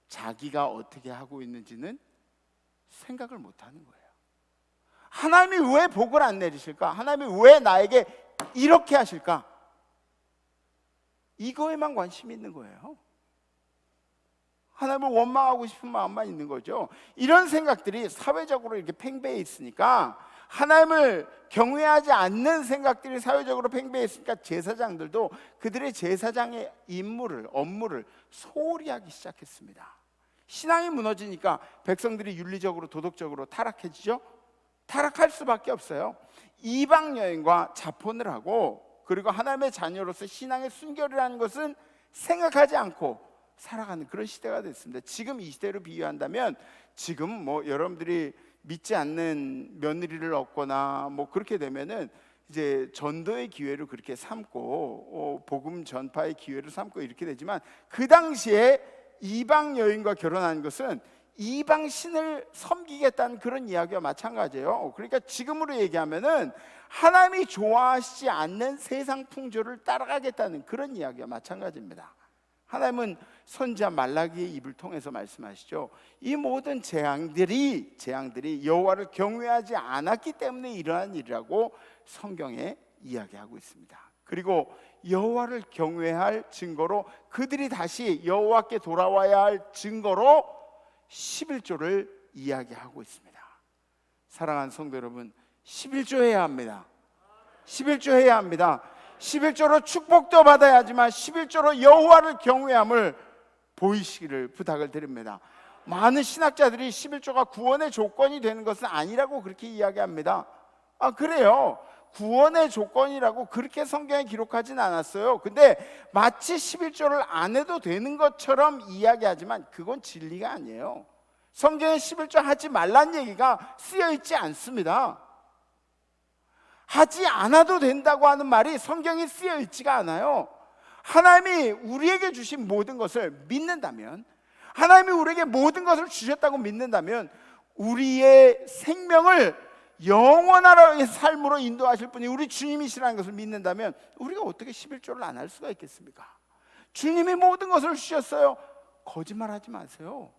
자기가 어떻게 하고 있는지는 생각을 못하는 거예요. 하나님이 왜 복을 안 내리실까? 하나님이 왜 나에게 이렇게 하실까? 이거에만 관심이 있는 거예요. 하나님을 원망하고 싶은 마음만 있는 거죠. 이런 생각들이 사회적으로 이렇게 팽배해 있으니까, 하나님을 경외하지 않는 생각들이 사회적으로 팽배해 있으니까 제사장들도 그들의 제사장의 업무를 소홀히 하기 시작했습니다. 신앙이 무너지니까 백성들이 윤리적으로 도덕적으로 타락해지죠. 타락할 수밖에 없어요. 이방 여인과 자폰을 하고, 그리고 하나님의 자녀로서 신앙의 순결이라는 것은 생각하지 않고 살아가는 그런 시대가 됐습니다. 지금 이 시대로 비유한다면, 지금 뭐 여러분들이 믿지 않는 며느리를 얻거나 뭐 그렇게 되면은 이제 전도의 기회를 그렇게 삼고 복음 전파의 기회를 삼고 이렇게 되지만, 그 당시에 이방 여인과 결혼한 것은 이방 신을 섬기겠다는 그런 이야기와 마찬가지예요. 그러니까 지금으로 얘기하면은 하나님이 좋아하시지 않는 세상 풍조를 따라가겠다는 그런 이야기와 마찬가지입니다. 하나님은 선지자 말라기의 입을 통해서 말씀하시죠. 이 모든 재앙들이 여호와를 경외하지 않았기 때문에 일어난 일이라고 성경에 이야기하고 있습니다. 그리고 여호와를 경외할 증거로, 그들이 다시 여호와께 돌아와야 할 증거로 11조를 이야기하고 있습니다. 사랑하는 성도 여러분, 11조 해야 합니다. 11조 해야 합니다. 11조로 축복도 받아야 하지만 11조로 여호와를 경외함을 보이시기를 부탁을 드립니다. 많은 신학자들이 11조가 구원의 조건이 되는 것은 아니라고 그렇게 이야기합니다. 그래요. 구원의 조건이라고 그렇게 성경에 기록하진 않았어요. 근데 마치 11조를 안 해도 되는 것처럼 이야기하지만 그건 진리가 아니에요. 성경에 11조 하지 말란 얘기가 쓰여 있지 않습니다. 하지 않아도 된다고 하는 말이 성경에 쓰여 있지가 않아요. 하나님이 우리에게 주신 모든 것을 믿는다면, 하나님이 우리에게 모든 것을 주셨다고 믿는다면, 우리의 생명을 영원한 삶으로 인도하실 분이 우리 주님이시라는 것을 믿는다면 우리가 어떻게 11조를 안 할 수가 있겠습니까? 주님이 모든 것을 주셨어요. 거짓말하지 마세요.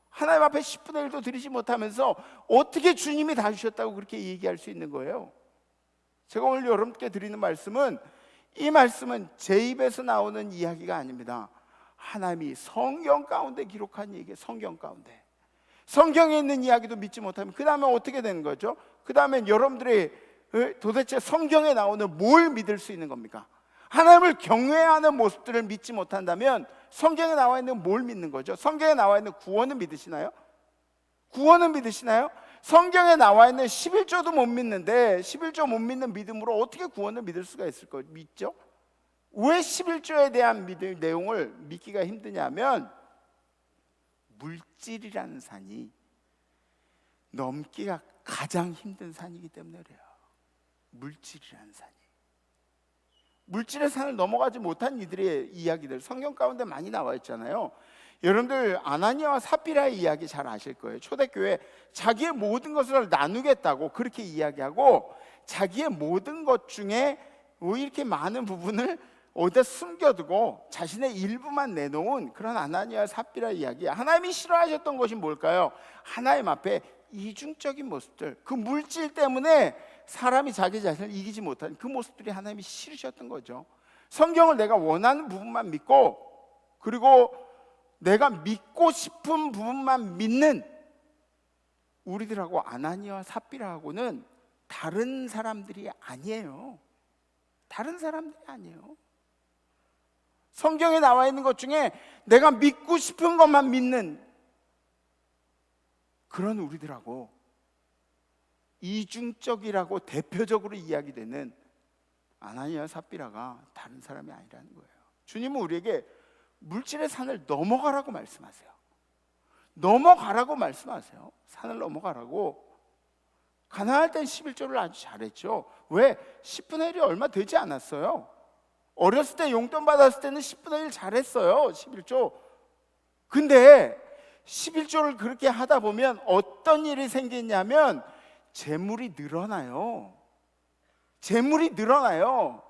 하나님 앞에 10분의 1도 드리지 못하면서 어떻게 주님이 다 주셨다고 그렇게 얘기할 수 있는 거예요? 제가 오늘 여러분께 드리는 말씀은, 이 말씀은 제 입에서 나오는 이야기가 아닙니다. 하나님이 성경 가운데 기록한 얘기예요. 성경 가운데. 성경에 있는 이야기도 믿지 못하면 그 다음에 어떻게 되는 거죠? 그 다음엔 여러분들이 도대체 성경에 나오는 뭘 믿을 수 있는 겁니까? 하나님을 경외하는 모습들을 믿지 못한다면 성경에 나와 있는 뭘 믿는 거죠? 성경에 나와 있는 구원은 믿으시나요? 구원은 믿으시나요? 성경에 나와 있는 11조도 못 믿는데 11조 못 믿는 믿음으로 어떻게 구원을 믿을 수가 있을 거 믿죠? 왜 11조에 대한 내용을 믿기가 힘드냐면, 물질이라는 산이 넘기가 가장 힘든 산이기 때문에 그래요. 물질이라는 산이. 물질의 산을 넘어가지 못한 이들의 이야기들 성경 가운데 많이 나와 있잖아요. 여러분들 아나니아와 삽비라의 이야기 잘 아실 거예요. 초대교회 자기의 모든 것을 나누겠다고 그렇게 이야기하고, 자기의 모든 것 중에 왜 이렇게 많은 부분을 어디다 숨겨두고 자신의 일부만 내놓은 그런 아나니아와 삽비라 이야기. 하나님이 싫어하셨던 것이 뭘까요? 하나님 앞에 이중적인 모습들, 그 물질 때문에 사람이 자기 자신을 이기지 못하는 그 모습들이 하나님이 싫으셨던 거죠. 성경을 내가 원하는 부분만 믿고 그리고 내가 믿고 싶은 부분만 믿는 우리들하고 아나니아와 삽비라하고는 다른 사람들이 아니에요. 다른 사람들이 아니에요. 성경에 나와 있는 것 중에 내가 믿고 싶은 것만 믿는 그런 우리들하고 이중적이라고 대표적으로 이야기되는 아나니아와 삽비라가 다른 사람이 아니라는 거예요. 주님은 우리에게 물질의 산을 넘어가라고 말씀하세요. 넘어가라고 말씀하세요. 산을 넘어가라고. 가난할 땐 11조를 아주 잘했죠. 왜? 10분의 1이 얼마 되지 않았어요. 어렸을 때 용돈 받았을 때는 10분의 1 잘했어요. 11조. 근데 11조를 그렇게 하다 보면 어떤 일이 생기냐면 재물이 늘어나요. 재물이 늘어나요.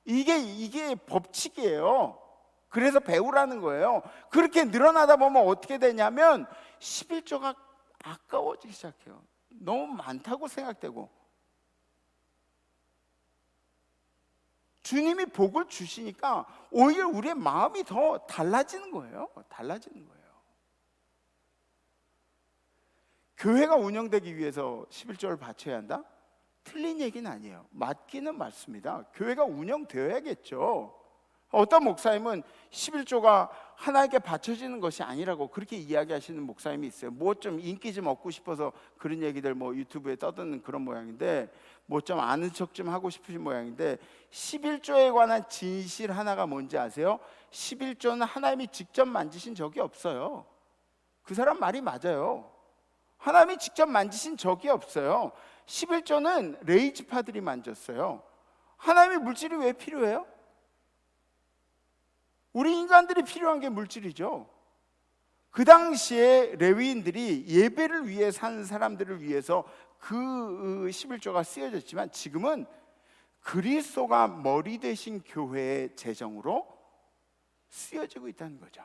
이게 법칙이에요. 그래서 배우라는 거예요. 그렇게 늘어나다 보면 어떻게 되냐면 11조가 아까워지기 시작해요. 너무 많다고 생각되고. 주님이 복을 주시니까 오히려 우리의 마음이 더 달라지는 거예요. 달라지는 거예요. 교회가 운영되기 위해서 11조를 바쳐야 한다? 틀린 얘기는 아니에요. 맞기는 맞습니다. 교회가 운영되어야겠죠. 어떤 목사님은 11조가 하나님께 바쳐지는 것이 아니라고 그렇게 이야기하시는 목사님이 있어요. 뭐 좀 인기 좀 얻고 싶어서 그런 얘기들 뭐 유튜브에 떠드는 그런 모양인데, 뭐 좀 아는 척 좀 하고 싶으신 모양인데, 11조에 관한 진실 하나가 뭔지 아세요? 11조는 하나님이 직접 만지신 적이 없어요. 그 사람 말이 맞아요. 하나님이 직접 만지신 적이 없어요. 11조는 레이지파들이 만졌어요. 하나님의 물질이 왜 필요해요? 우리 인간들이 필요한 게 물질이죠. 그 당시에 레위인들이 예배를 위해 사는 사람들을 위해서 그 11조가 쓰여졌지만, 지금은 그리스도가 머리 되신 교회의 재정으로 쓰여지고 있다는 거죠.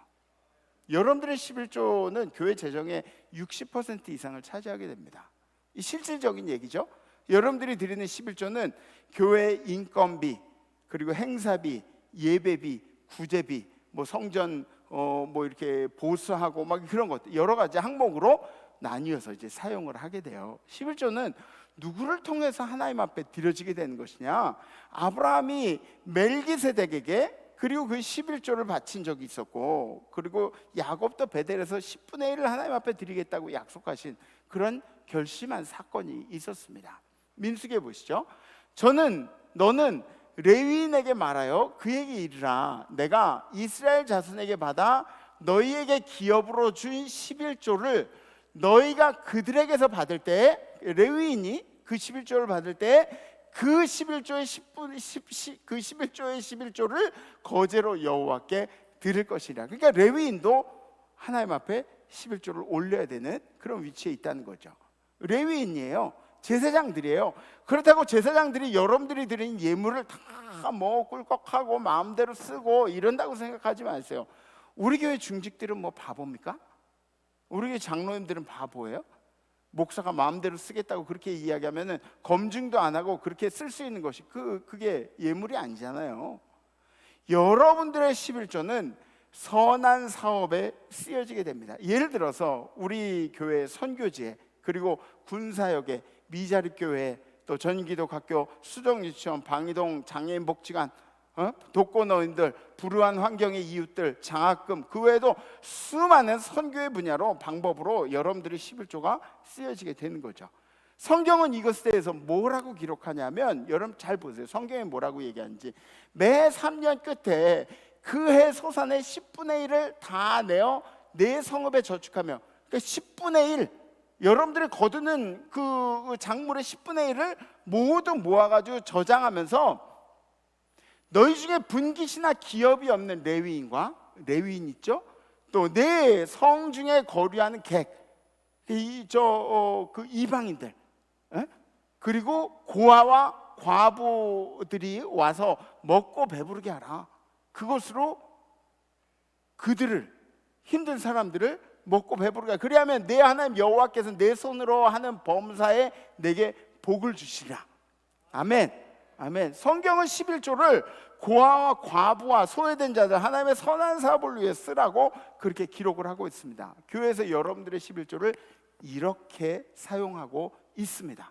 여러분들의 11조는 교회 재정의 60% 이상을 차지하게 됩니다. 이 실질적인 얘기죠. 여러분들이 드리는 11조는 교회 인건비, 그리고 행사비, 예배비, 구제비, 뭐 성전 뭐 이렇게 보수하고 막 그런 것들 여러 가지 항목으로 나뉘어서 이제 사용을 하게 돼요. 11조는 누구를 통해서 하나님 앞에 드려지게 되는 것이냐? 아브라함이 멜기세덱에게 그리고 그 11조를 바친 적이 있었고, 그리고 야곱도 베델에서 10분의 1을 하나님 앞에 드리겠다고 약속하신 그런 결심한 사건이 있었습니다. 민수기에 보시죠. 너는 레위인에게 말하여 그에게 이르라, 내가 이스라엘 자손에게 받아 너희에게 기업으로 준 11조를 너희가 그들에게서 받을 때, 레위인이 그 11조를 받을 때 그 11조의 11조를 거제로 여호와께 드릴 것이라. 그러니까 레위인도 하나님 앞에 11조를 올려야 되는 그런 위치에 있다는 거죠. 레위인이에요. 제사장들이에요. 그렇다고 제사장들이 여러분들이 드린 예물을 다 뭐 꿀꺽하고 마음대로 쓰고 이런다고 생각하지 마세요. 우리 교회 중직들은 뭐 바보입니까? 우리 교회 장로님들은 바보예요? 목사가 마음대로 쓰겠다고 그렇게 이야기하면은 검증도 안 하고 그렇게 쓸 수 있는 것이 그게 예물이 아니잖아요. 여러분들의 11조는 선한 사업에 쓰여지게 됩니다. 예를 들어서 우리 교회 선교지에, 그리고 군사역에, 미자립교회, 또 전기도학교, 수정유치원, 방이동 장애인 복지관, 독거노인들, 불우한 환경의 이웃들, 장학금, 그 외에도 수많은 선교의 분야로 방법으로 여러분들의 11조가 쓰여지게 되는 거죠. 성경은 이것에 대해서 뭐라고 기록하냐면, 여러분 잘 보세요. 성경에 뭐라고 얘기하는지. 매 3년 끝에 그 해 소산의 10분의 1을 다 내어 내 성읍에 저축하며, 그러니까 10분의 1, 여러분들이 거두는 그 작물의 10분의 1을 모두 모아가지고 저장하면서, 너희 중에 분깃이나 기업이 없는 레위인 있죠? 또 내 성 중에 거류하는 객, 그 이방인들, 그리고 고아와 과부들이 와서 먹고 배부르게 하라. 그것으로 그들을, 힘든 사람들을 먹고 배부르게 하라. 그래야면 내 하나님 여호와께서 내 손으로 하는 범사에 내게 복을 주시라. 아멘. 아멘. 성경은 11조를 고아와 과부와 소외된 자들, 하나님의 선한 사업을 위해 쓰라고 그렇게 기록을 하고 있습니다. 교회에서 여러분들의 11조를 이렇게 사용하고 있습니다.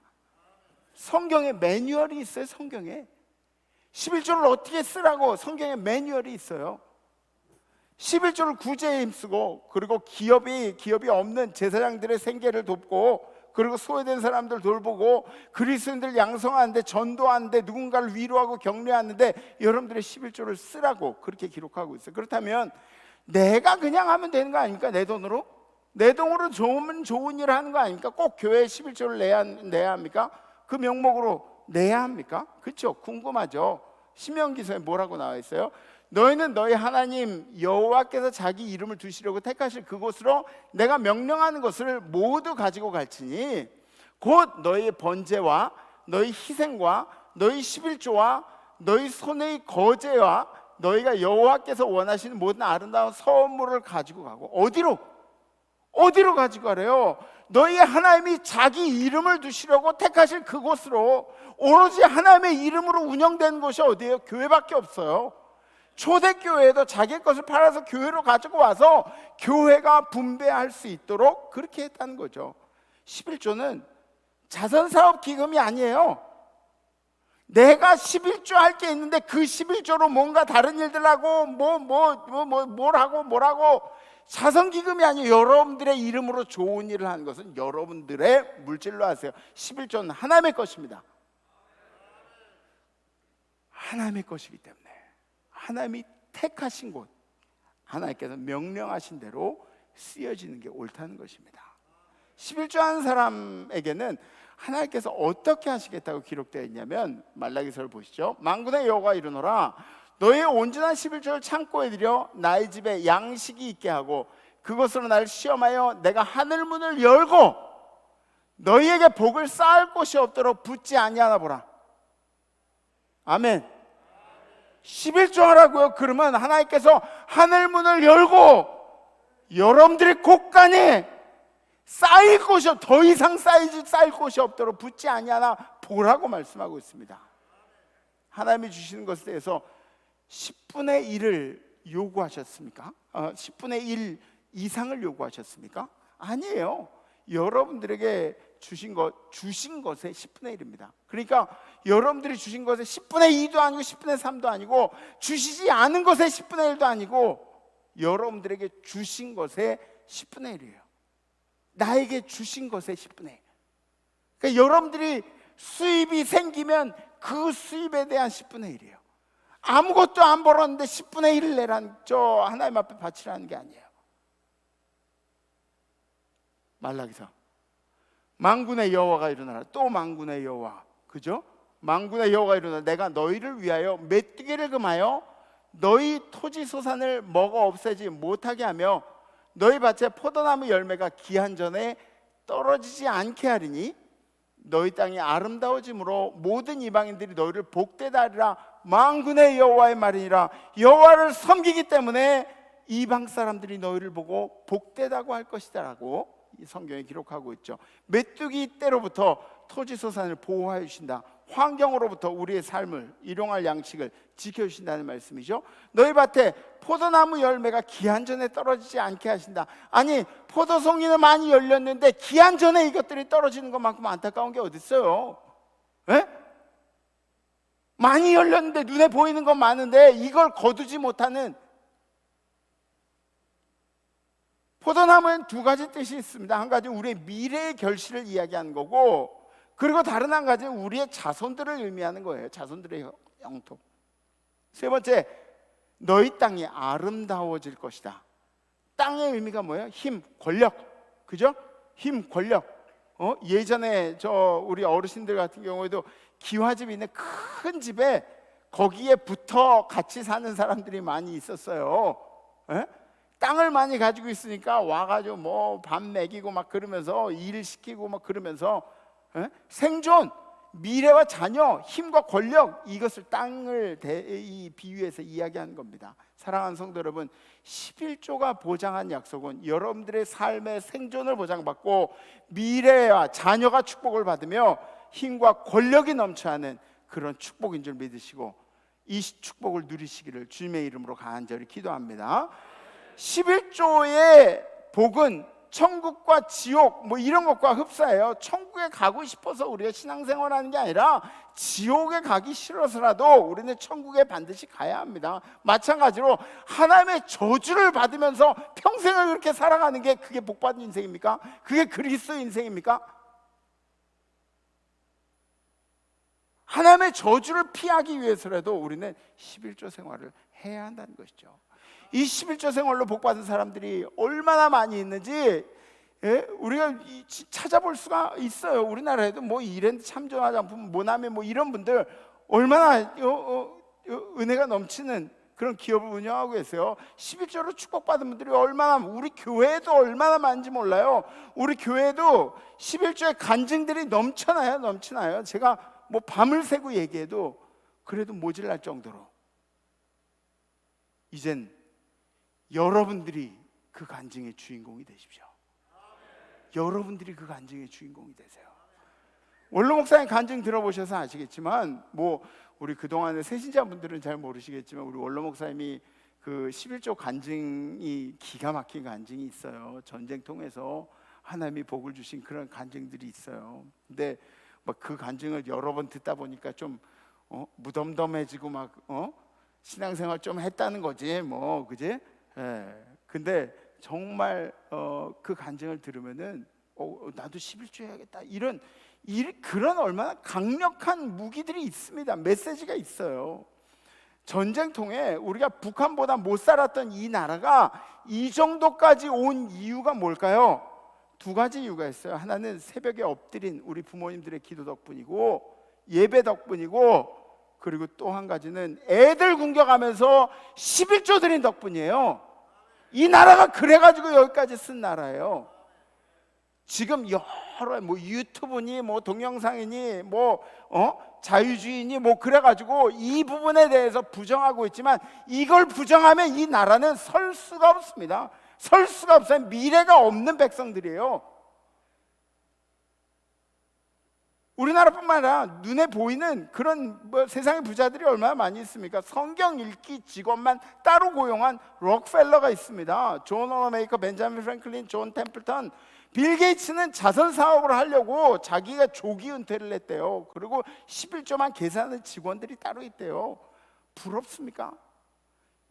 성경에 매뉴얼이 있어요. 성경에 11조를 어떻게 쓰라고 성경에 매뉴얼이 있어요. 11조를 구제에 힘쓰고, 그리고 기업이 없는 제사장들의 생계를 돕고, 그리고 소외된 사람들 돌보고, 그리스도인들 양성하는데, 전도하는데, 누군가를 위로하고 격려하는데 여러분들의 11조를 쓰라고 그렇게 기록하고 있어요. 그렇다면 내가 그냥 하면 되는 거 아닙니까? 내 돈으로 좋은 일을 하는 거 아닙니까? 꼭 교회에 11조를 내야 합니까? 그 명목으로 내야 합니까? 그렇죠? 궁금하죠? 신명기서에 뭐라고 나와 있어요? 너희는 너희 하나님 여호와께서 자기 이름을 두시려고 택하실 그곳으로 내가 명령하는 것을 모두 가지고 갈지니 곧 너희의 번제와 너희 희생과 너희 11조와 너희 손의 거제와 너희가 여호와께서 원하시는 모든 아름다운 선물을 가지고 가고. 어디로 가지고 가래요? 너희 하나님이 자기 이름을 두시려고 택하실 그곳으로. 오로지 하나님의 이름으로 운영되는 곳이 어디예요? 교회밖에 없어요. 초대교회도 자기 것을 팔아서 교회로 가지고 와서 교회가 분배할 수 있도록 그렇게 했다는 거죠. 11조는 자선사업 기금이 아니에요. 내가 11조 할 게 있는데 그 11조로 뭔가 다른 일들 하고 뭘 하고 자선기금이 아니에요. 여러분들의 이름으로 좋은 일을 하는 것은 여러분들의 물질로 하세요. 11조는 하나님의 것입니다. 하나님의 것이기 때문에 하나님이 택하신 곳, 하나님께서 명령하신 대로 쓰여지는 게 옳다는 것입니다. 11조 하는 사람에게는 하나님께서 어떻게 하시겠다고 기록되어 있냐면, 말라기서를 보시죠. 만군의 여호와가 이르노라 너희의 온전한 11조를 창고에 들여 나의 집에 양식이 있게 하고 그것으로 나를 시험하여 내가 하늘 문을 열고 너희에게 복을 쌓을 곳이 없도록 붙지 아니하나 보라. 아멘. 11조 하라고요. 그러면 하나님께서 하늘 문을 열고 여러분들의 곳간에 쌓일 곳이 더 이상 쌓일 곳이 없도록 붙지 아니하나 보라고 말씀하고 있습니다. 하나님이 주시는 것에 대해서 10분의 1을 요구하셨습니까? 10분의 1 이상을 요구하셨습니까? 아니에요. 여러분들에게 주신 것의 10분의 1입니다. 그러니까 여러분들이 주신 것의 10분의 2도 아니고 10분의 3도 아니고 주시지 않은 것의 10분의 1도 아니고 여러분들에게 주신 것의 10분의 1이에요. 나에게 주신 것의 10분의 1. 그러니까 여러분들이 수입이 생기면 그 수입에 대한 10분의 1이에요. 아무것도 안 벌었는데 10분의 1을 내란 저 하나님 앞에 바치라는 게 아니에요. 말라기서 만군의 여호와가 일어나라. 또 만군의 여호와, 그죠? 만군의 여호와가 일어나라. 내가 너희를 위하여 메뚜기를 금하여 너희 토지 소산을 먹어 없애지 못하게 하며 너희 밭에 포도나무 열매가 기한 전에 떨어지지 않게 하리니 너희 땅이 아름다워짐으로 모든 이방인들이 너희를 복되다 하리라. 만군의 여호와의 말이니라. 여호와를 섬기기 때문에 이방 사람들이 너희를 보고 복되다고 할 것이다 라고 이 성경에 기록하고 있죠. 메뚜기 때로부터 토지 소산을 보호하여 주신다. 환경으로부터 우리의 삶을 일용할 양식을 지켜주신다는 말씀이죠. 너희 밭에 포도나무 열매가 기한 전에 떨어지지 않게 하신다. 아니, 포도송이는 많이 열렸는데 기한 전에 이것들이 떨어지는 것만큼 안타까운 게 어디 있어요? 에? 많이 열렸는데 눈에 보이는 건 많은데 이걸 거두지 못하는. 포도나무엔 두 가지 뜻이 있습니다. 한 가지 우리의 미래의 결실을 이야기하는 거고, 그리고 다른 한 가지는 우리의 자손들을 의미하는 거예요. 자손들의 영토. 세 번째, 너희 땅이 아름다워질 것이다. 땅의 의미가 뭐예요? 힘, 권력, 그죠? 힘, 권력. 예전에 우리 어르신들 같은 경우에도 기와집이 있는 큰 집에 거기에 붙어 같이 사는 사람들이 많이 있었어요. 에? 땅을 많이 가지고 있으니까 와가지고 뭐 밥 먹이고 막 그러면서 일 시키고 막 그러면서 생존, 미래와 자녀, 힘과 권력, 이것을 땅을 비유해서 이야기하는 겁니다. 사랑하는 성도 여러분, 11조가 보장한 약속은 여러분들의 삶의 생존을 보장받고 미래와 자녀가 축복을 받으며 힘과 권력이 넘쳐나는 그런 축복인 줄 믿으시고 이 축복을 누리시기를 주님의 이름으로 간절히 기도합니다. 11조의 복은 천국과 지옥 뭐 이런 것과 흡사해요. 천국에 가고 싶어서 우리가 신앙생활하는 게 아니라 지옥에 가기 싫어서라도 우리는 천국에 반드시 가야 합니다. 마찬가지로 하나님의 저주를 받으면서 평생을 그렇게 살아가는 게 그게 복받은 인생입니까? 그게 그리스도 인생입니까? 하나님의 저주를 피하기 위해서라도 우리는 11조 생활을 해야 한다는 것이죠. 이 11조 생활로 복받은 사람들이 얼마나 많이 있는지 우리가 찾아볼 수가 있어요. 우리나라에도 뭐 이랜드 참전화장품 모나미 뭐 이런 분들 얼마나 은혜가 넘치는 그런 기업을 운영하고 계세요. 11조로 축복받은 분들이 얼마나, 우리 교회도 얼마나 많은지 몰라요. 우리 교회도 11조의 간증들이 넘치나요. 제가 뭐 밤을 새고 얘기해도 그래도 모질랄 정도로 이젠 여러분들이 그 간증의 주인공이 되십시오. 여러분들이 그 간증의 주인공이 되세요. 원로 목사님 간증 들어보셔서 아시겠지만 뭐 우리 그동안의 새신자분들은 잘 모르시겠지만 우리 원로 목사님이 그 11조 간증이 기가 막힌 간증이 있어요. 전쟁통에서 하나님이 복을 주신 그런 간증들이 있어요. 근데 막 그 간증을 여러 번 듣다 보니까 좀 무덤덤해지고 막 신앙생활 좀 했다는 거지 뭐 그지? 예. 근데 정말 그 간증을 들으면은 나도 11조 해야겠다 이런 그런 얼마나 강력한 무기들이 있습니다. 메시지가 있어요. 전쟁통에 우리가 북한보다 못 살았던 이 나라가 이 정도까지 온 이유가 뭘까요? 두 가지 이유가 있어요. 하나는 새벽에 엎드린 우리 부모님들의 기도 덕분이고 예배 덕분이고, 그리고 또 한 가지는 애들 공격하면서 11조 드린 덕분이에요. 이 나라가 그래가지고 여기까지 쓴 나라예요. 지금 여러 뭐 유튜브니 뭐 동영상이니 뭐 자유주의니 뭐 그래가지고 이 부분에 대해서 부정하고 있지만 이걸 부정하면 이 나라는 설 수가 없습니다. 설 수가 없어요. 미래가 없는 백성들이에요. 우리나라뿐만 아니라 눈에 보이는 그런 뭐 세상의 부자들이 얼마나 많이 있습니까? 성경 읽기 직원만 따로 고용한 록펠러가 있습니다. 존 워너메이커, 벤자민 프랭클린, 존 템플턴. 빌 게이츠는 자선 사업을 하려고 자기가 조기 은퇴를 했대요. 그리고 11조만 계산하는 직원들이 따로 있대요. 부럽습니까?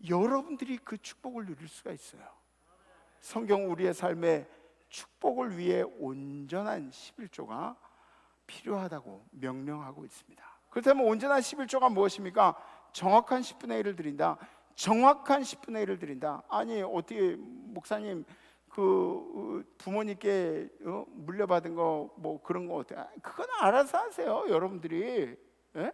여러분들이 그 축복을 누릴 수가 있어요. 성경 우리의 삶에 축복을 위해 온전한 11조가 필요하다고 명령하고 있습니다. 그렇다면 온전한 11조가 무엇입니까? 정확한 10분의 1을 드린다. 정확한 10분의 1을 드린다. 아니 어떻게 목사님 그 부모님께 물려받은 거 뭐 그런 거 어때? 그건 알아서 하세요. 여러분들이. 예?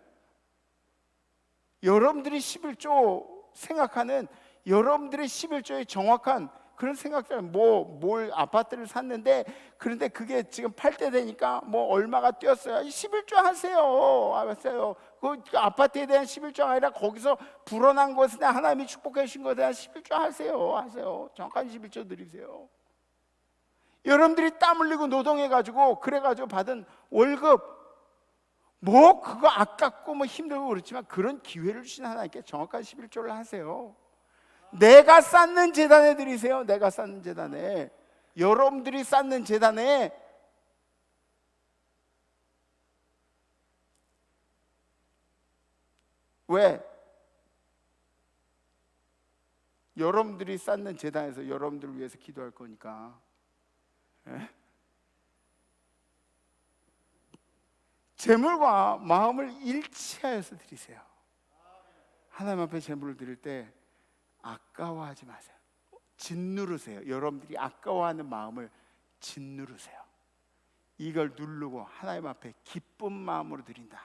여러분들이 11조 생각하는, 여러분들의 11조의 정확한 그런 생각들, 뭘 아파트를 샀는데 그런데 그게 지금 팔 때 되니까 뭐 얼마가 뛰었어요. 11조 하세요. 알았어요. 그 아파트에 대한 11조가 아니라 거기서 불어난 것에 대한 하나님이 축복해 주신 것에 대한 11조 하세요. 정확한 11조 드리세요. 여러분들이 땀 흘리고 노동해가지고 그래가지고 받은 월급 뭐 그거 아깝고 뭐 힘들고 그렇지만 그런 기회를 주신 하나님께 정확한 11조를 하세요. 내가 쌓는 재단에 드리세요. 내가 쌓는 재단에, 여러분들이 쌓는 재단에. 왜? 여러분들이 쌓는 재단에서 여러분들을 위해서 기도할 거니까. 예? 재물과 마음을 일치하여서 드리세요. 하나님 앞에 재물을 드릴 때 아까워하지 마세요. 짓누르세요. 여러분들이 아까워하는 마음을 짓누르세요. 이걸 누르고 하나님 앞에 기쁜 마음으로 드린다.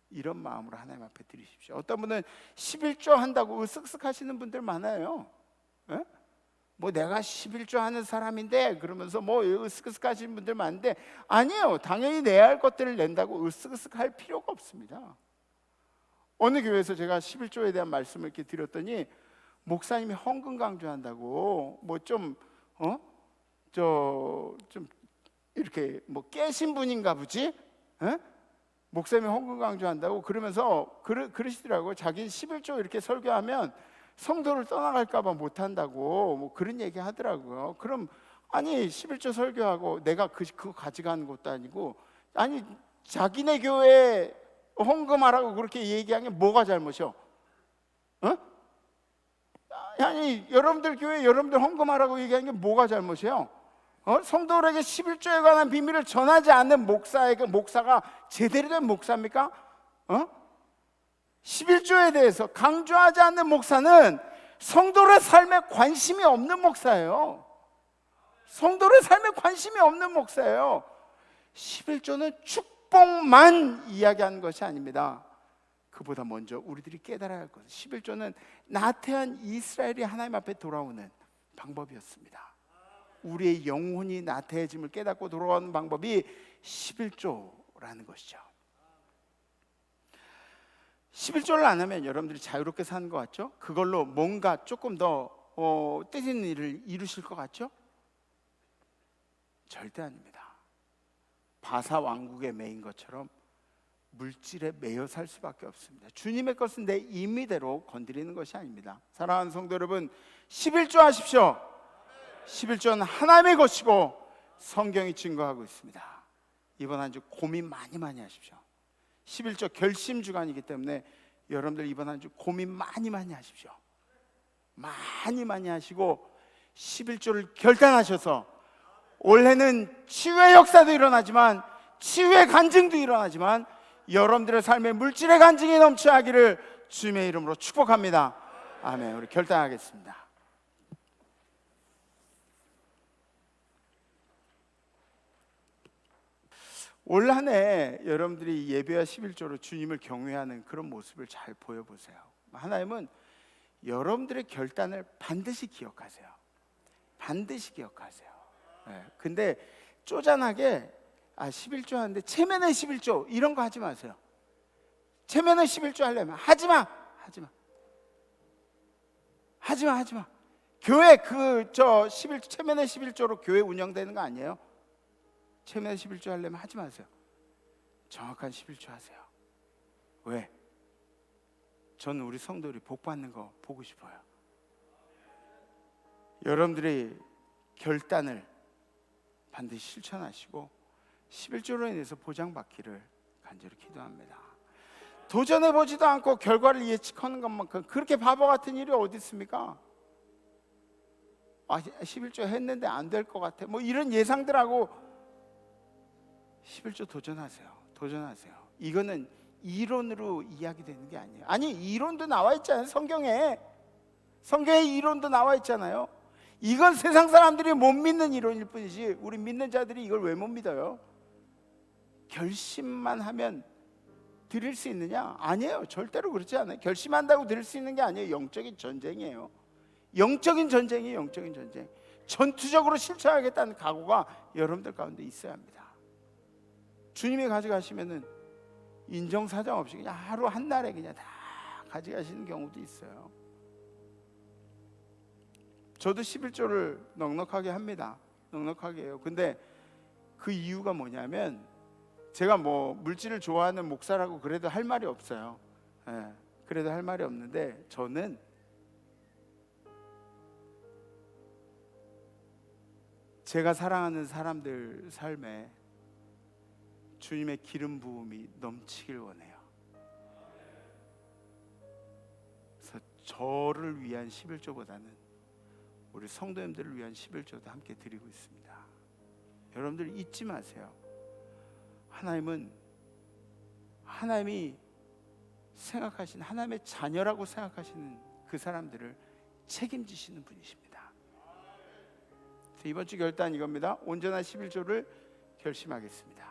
이런 마음으로 하나님 앞에 드리십시오. 어떤 분은 11조 한다고 으쓱쓱 하시는 분들 많아요. 에? 뭐 내가 11조 하는 사람인데 그러면서 뭐 으쓱으쓱 하시는 분들 많은데, 아니에요. 당연히 내야 할 것들을 낸다고 으쓱으쓱 할 필요가 없습니다. 어느 교회에서 제가 11조에 대한 말씀을 이렇게 드렸더니 목사님이 헌금 강조한다고 뭐 좀 좀 이렇게 뭐 깨신 분인가 보지? 에? 목사님이 헌금 강조한다고 그러면서 그러시더라고요. 자기는 11조 이렇게 설교하면 성도를 떠나갈까 봐 못한다고 뭐 그런 얘기 하더라고요. 그럼 아니 11조 설교하고 내가 그거 가져가는 것도 아니고, 아니 자기네 교회 헌금하라고 그렇게 얘기한 게 뭐가 잘못이요? 어? 아니 여러분들 교회 여러분들 헌금하라고 얘기한 게 뭐가 잘못이에요? 성도들에게 11조에 관한 비밀을 전하지 않는 목사가 제대로 된 목사입니까? 11조에 대해서 강조하지 않는 목사는 성도의 삶에 관심이 없는 목사예요. 성도의 삶에 관심이 없는 목사예요. 11조는 축복만 이야기하는 것이 아닙니다. 그보다 먼저 우리들이 깨달아야 할 것은 11조는 나태한 이스라엘이 하나님 앞에 돌아오는 방법이었습니다. 우리의 영혼이 나태해짐을 깨닫고 돌아오는 방법이 11조라는 것이죠. 11조를 안 하면 여러분들이 자유롭게 사는 것 같죠? 그걸로 뭔가 조금 더 뜻 있는 일을 이루실 것 같죠? 절대 아닙니다. 바사 왕국에 매인 것처럼 물질에 매여 살 수밖에 없습니다. 주님의 것은 내 임의대로 건드리는 것이 아닙니다. 사랑하는 성도 여러분, 11조 하십시오. 11조는 하나님의 것이고 성경이 증거하고 있습니다. 이번 한 주 고민 많이 하십시오. 11조 결심 주간이기 때문에 여러분들 이번 한 주 고민 많이 하십시오. 많이 하시고 11조를 결단하셔서 올해는 치유의 역사도 일어나지만 치유의 간증도 일어나지만 여러분들의 삶에 물질의 간증이 넘쳐나기를 주님의 이름으로 축복합니다. 아멘. 우리 결단하겠습니다. 올 한 해 여러분들이 예배와 11조로 주님을 경외하는 그런 모습을 잘 보여보세요. 하나님은 여러분들의 결단을 반드시 기억하세요. 반드시 기억하세요. 근데 쪼잔하게 11조 하는데 체면의 11조 이런 거 하지 마세요. 체면의 11조 하려면 하지마. 교회 체면의 11조로 교회 운영되는 거 아니에요. 체면의 11조 하려면 하지 마세요. 정확한 11조 하세요. 왜? 저는 우리 성도들이 복 받는 거 보고 싶어요. 여러분들이 결단을 반드시 실천하시고 11조로 인해서 보장받기를 간절히 기도합니다. 도전해보지도 않고 결과를 예측하는 것만큼 그렇게 바보 같은 일이 어디 있습니까? 11조 했는데 안 될 것 같아 뭐 이런 예상들하고 11조 도전하세요. 이거는 이론으로 이야기되는 게 아니에요. 아니 이론도 나와 있잖아요. 성경에 이론도 나와 있잖아요. 이건 세상 사람들이 못 믿는 이론일 뿐이지 우리 믿는 자들이 이걸 왜 못 믿어요? 결심만 하면 드릴 수 있느냐? 아니에요. 절대로 그렇지 않아요. 결심한다고 드릴 수 있는 게 아니에요. 영적인 전쟁이에요. 영적인 전쟁이에요. 전투적으로 실천하겠다는 각오가 여러분들 가운데 있어야 합니다. 주님이 가져가시면은 인정사정 없이 그냥 하루 한 날에 그냥 다 가져가시는 경우도 있어요. 저도 11조를 넉넉하게 합니다. 넉넉하게 해요. 근데 그 이유가 뭐냐면 제가 뭐 물질을 좋아하는 목사라고 그래도 할 말이 없어요. 그래도 할 말이 없는데 저는 제가 사랑하는 사람들 삶에 주님의 기름 부음이 넘치길 원해요. 그래서 저를 위한 11조보다는 우리 성도님들을 위한 11조도 함께 드리고 있습니다. 여러분들 잊지 마세요. 하나님이 생각하신 하나님의 자녀라고 생각하시는 그 사람들을 책임지시는 분이십니다. 이번 주 결단 이겁니다. 온전한 11조를 결심하겠습니다.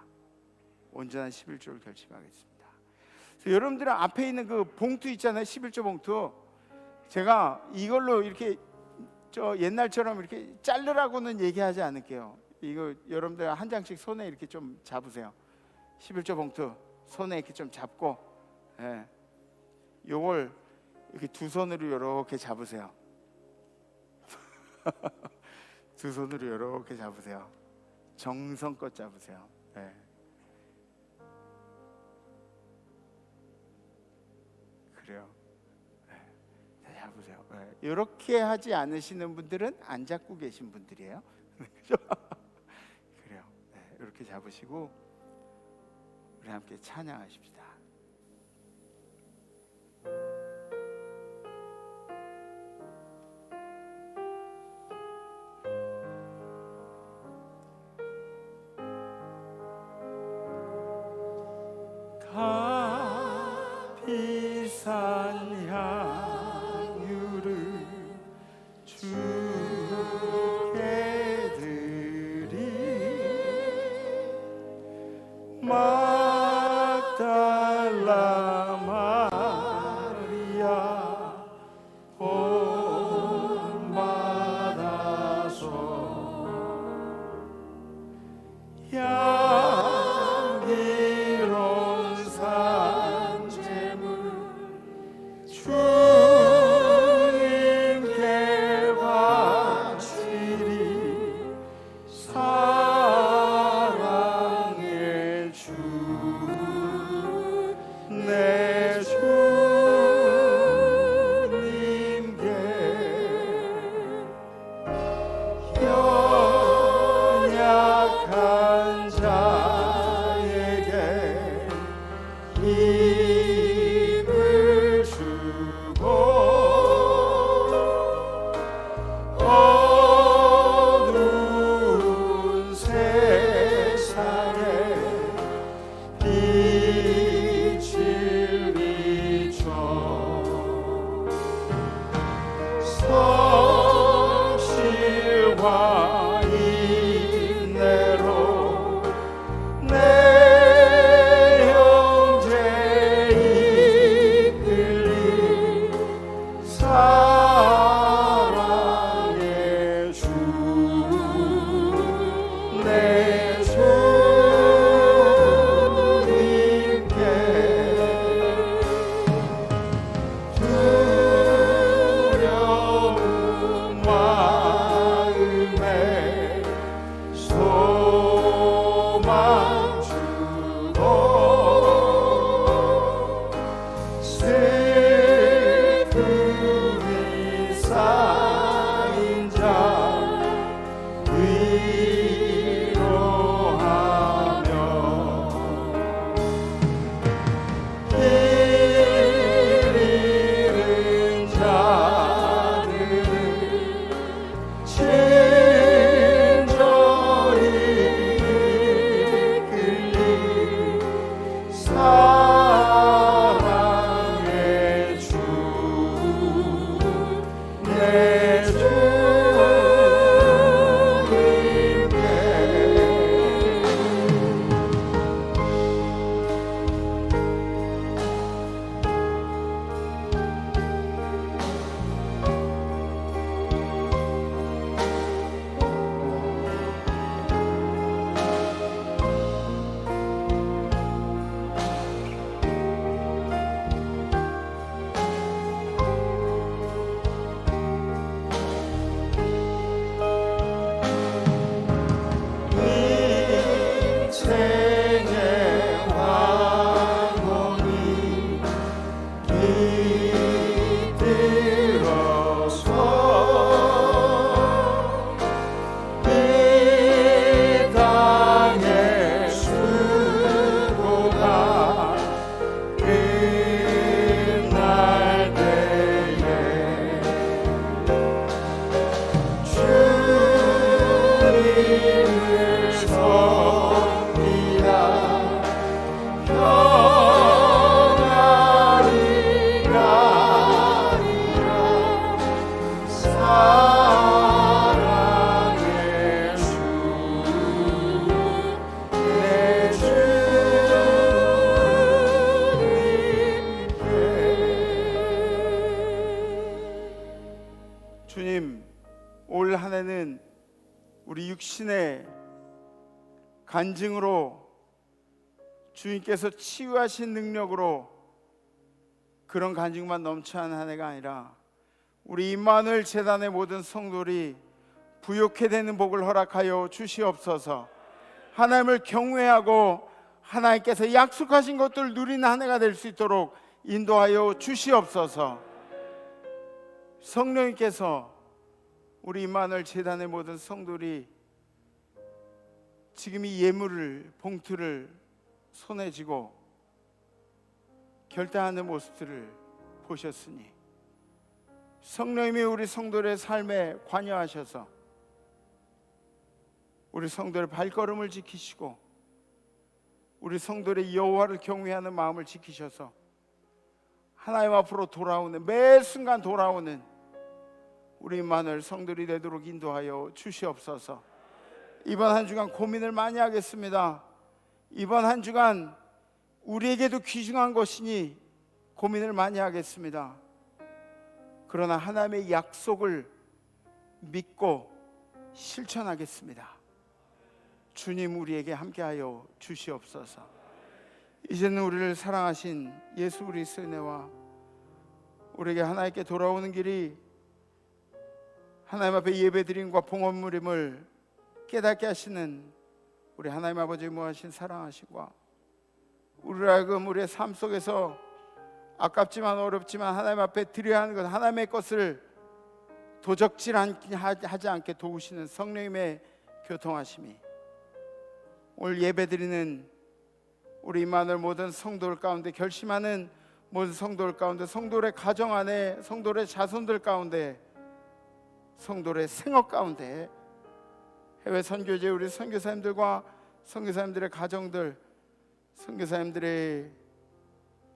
그래서 여러분들 앞에 있는 그 봉투 있잖아요. 11조 봉투. 제가 이걸로 이렇게 옛날처럼 이렇게 자르라고는 얘기하지 않을게요. 이거 여러분들 한 장씩 손에 이렇게 좀 잡으세요. 11조 봉투 손에 이렇게 좀 잡고, 요걸 이렇게 두 손으로 이렇게 잡으세요. 두 손으로 이렇게 잡으세요. 정성껏 잡으세요. 그래요. 네. 자, 보세요. 이렇게 하지 않으시는 분들은 안 잡고 계신 분들이에요. 그죠? 그래요. 네, 이렇게 잡으시고 우리 함께 찬양하십시다. 비싼 향유를 주께 드리 막달라 마리아 본받아서 향기로운 산재물 주님께 바치리 사랑의 주 내 주님께 연약한 자에게 힘을 주고 어두운 세상에 빛을 비춰 성실과 인내로 내 형제 이끌리 사랑의 주 내 주님께 두려운 마음에 소망 주고 슬픔이 쌓인 자 위로하며 길 잃은 자들을 친절히 이끌리 사랑의 주 내 주님께 인생의 왕원이 깃들어서 이 땅의 수고가 끝날 때에 주님을 섬기라 평안히 가리라 사랑의 주 내 주님께 주님, 올 한 해는 우리 육신의 간증으로 주님께서 치유하신 능력으로 그런 간증만 넘쳐난 한 해가 아니라 우리 임마누엘 재단의 모든 성도들이 부욕해 되는 복을 허락하여 주시옵소서. 하나님을 경외하고 하나님께서 약속하신 것들을 누리는 한 해가 될 수 있도록 인도하여 주시옵소서. 성령님께서 우리 임마누엘 재단의 모든 성도들이 지금 이 예물을, 봉투를 손에 쥐고 결단하는 모습들을 보셨으니 성령님이 우리 성도들의 삶에 관여하셔서 우리 성도들의 발걸음을 지키시고 우리 성도들의 여호와를 경외하는 마음을 지키셔서 하나님 앞으로 돌아오는, 매 순간 돌아오는 우리 임마누엘 성도들이 되도록 인도하여 주시옵소서. 이번 한 주간 고민을 많이 하겠습니다. 이번 한 주간 우리에게도 귀중한 것이니 고민을 많이 하겠습니다. 그러나 하나님의 약속을 믿고 실천하겠습니다. 주님 우리에게 함께하여 주시옵소서. 이제는 우리를 사랑하신 예수 그리스도의 은혜와 우리에게 하나님께 돌아오는 길이 하나님 앞에 예배드림과 봉헌물임을 깨닫게 하시는 우리 하나님 아버지의 무하신 사랑하심과 우리를 하여금 우리의 삶 속에서 아깝지만 어렵지만 하나님 앞에 드려야 하는 것, 하나님의 것을 도적질하지 않게 도우시는 성령님의 교통하심이 오늘 예배드리는 우리 임마누엘 모든 성도들 가운데, 결심하는 모든 성도들 가운데, 성도의 가정 안에, 성도의 자손들 가운데, 성도의 생업 가운데, 해외 선교제 우리 선교사님들과 선교사님들의 가정들, 선교사님들의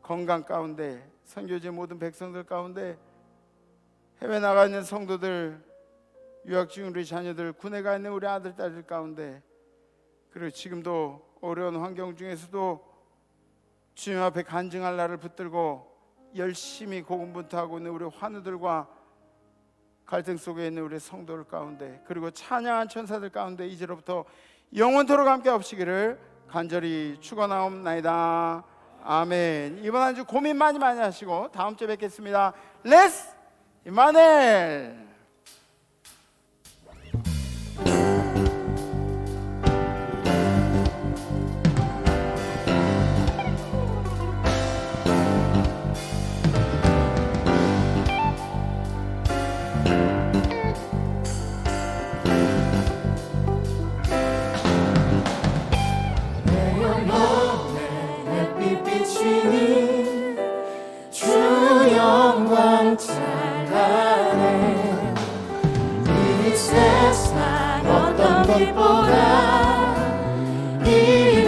건강 가운데, 선교제 모든 백성들 가운데, 해외 나가 있는 성도들, 유학 중인 우리 자녀들, 군에 가 있는 우리 아들 딸들 가운데, 그리고 지금도 어려운 환경 중에서도 주님 앞에 간증할 날을 붙들고 열심히 고군분투하고 있는 우리 환우들과 갈등 속에 있는 우리 성도들 가운데, 그리고 찬양한 천사들 가운데 이제로부터 영원토록 함께 하시기를 간절히 축원하옵나이다. 아멘. 이번 한 주 고민 많이 하시고 다음 주에 뵙겠습니다. 레츠 임마누엘. 어떤 길보다 이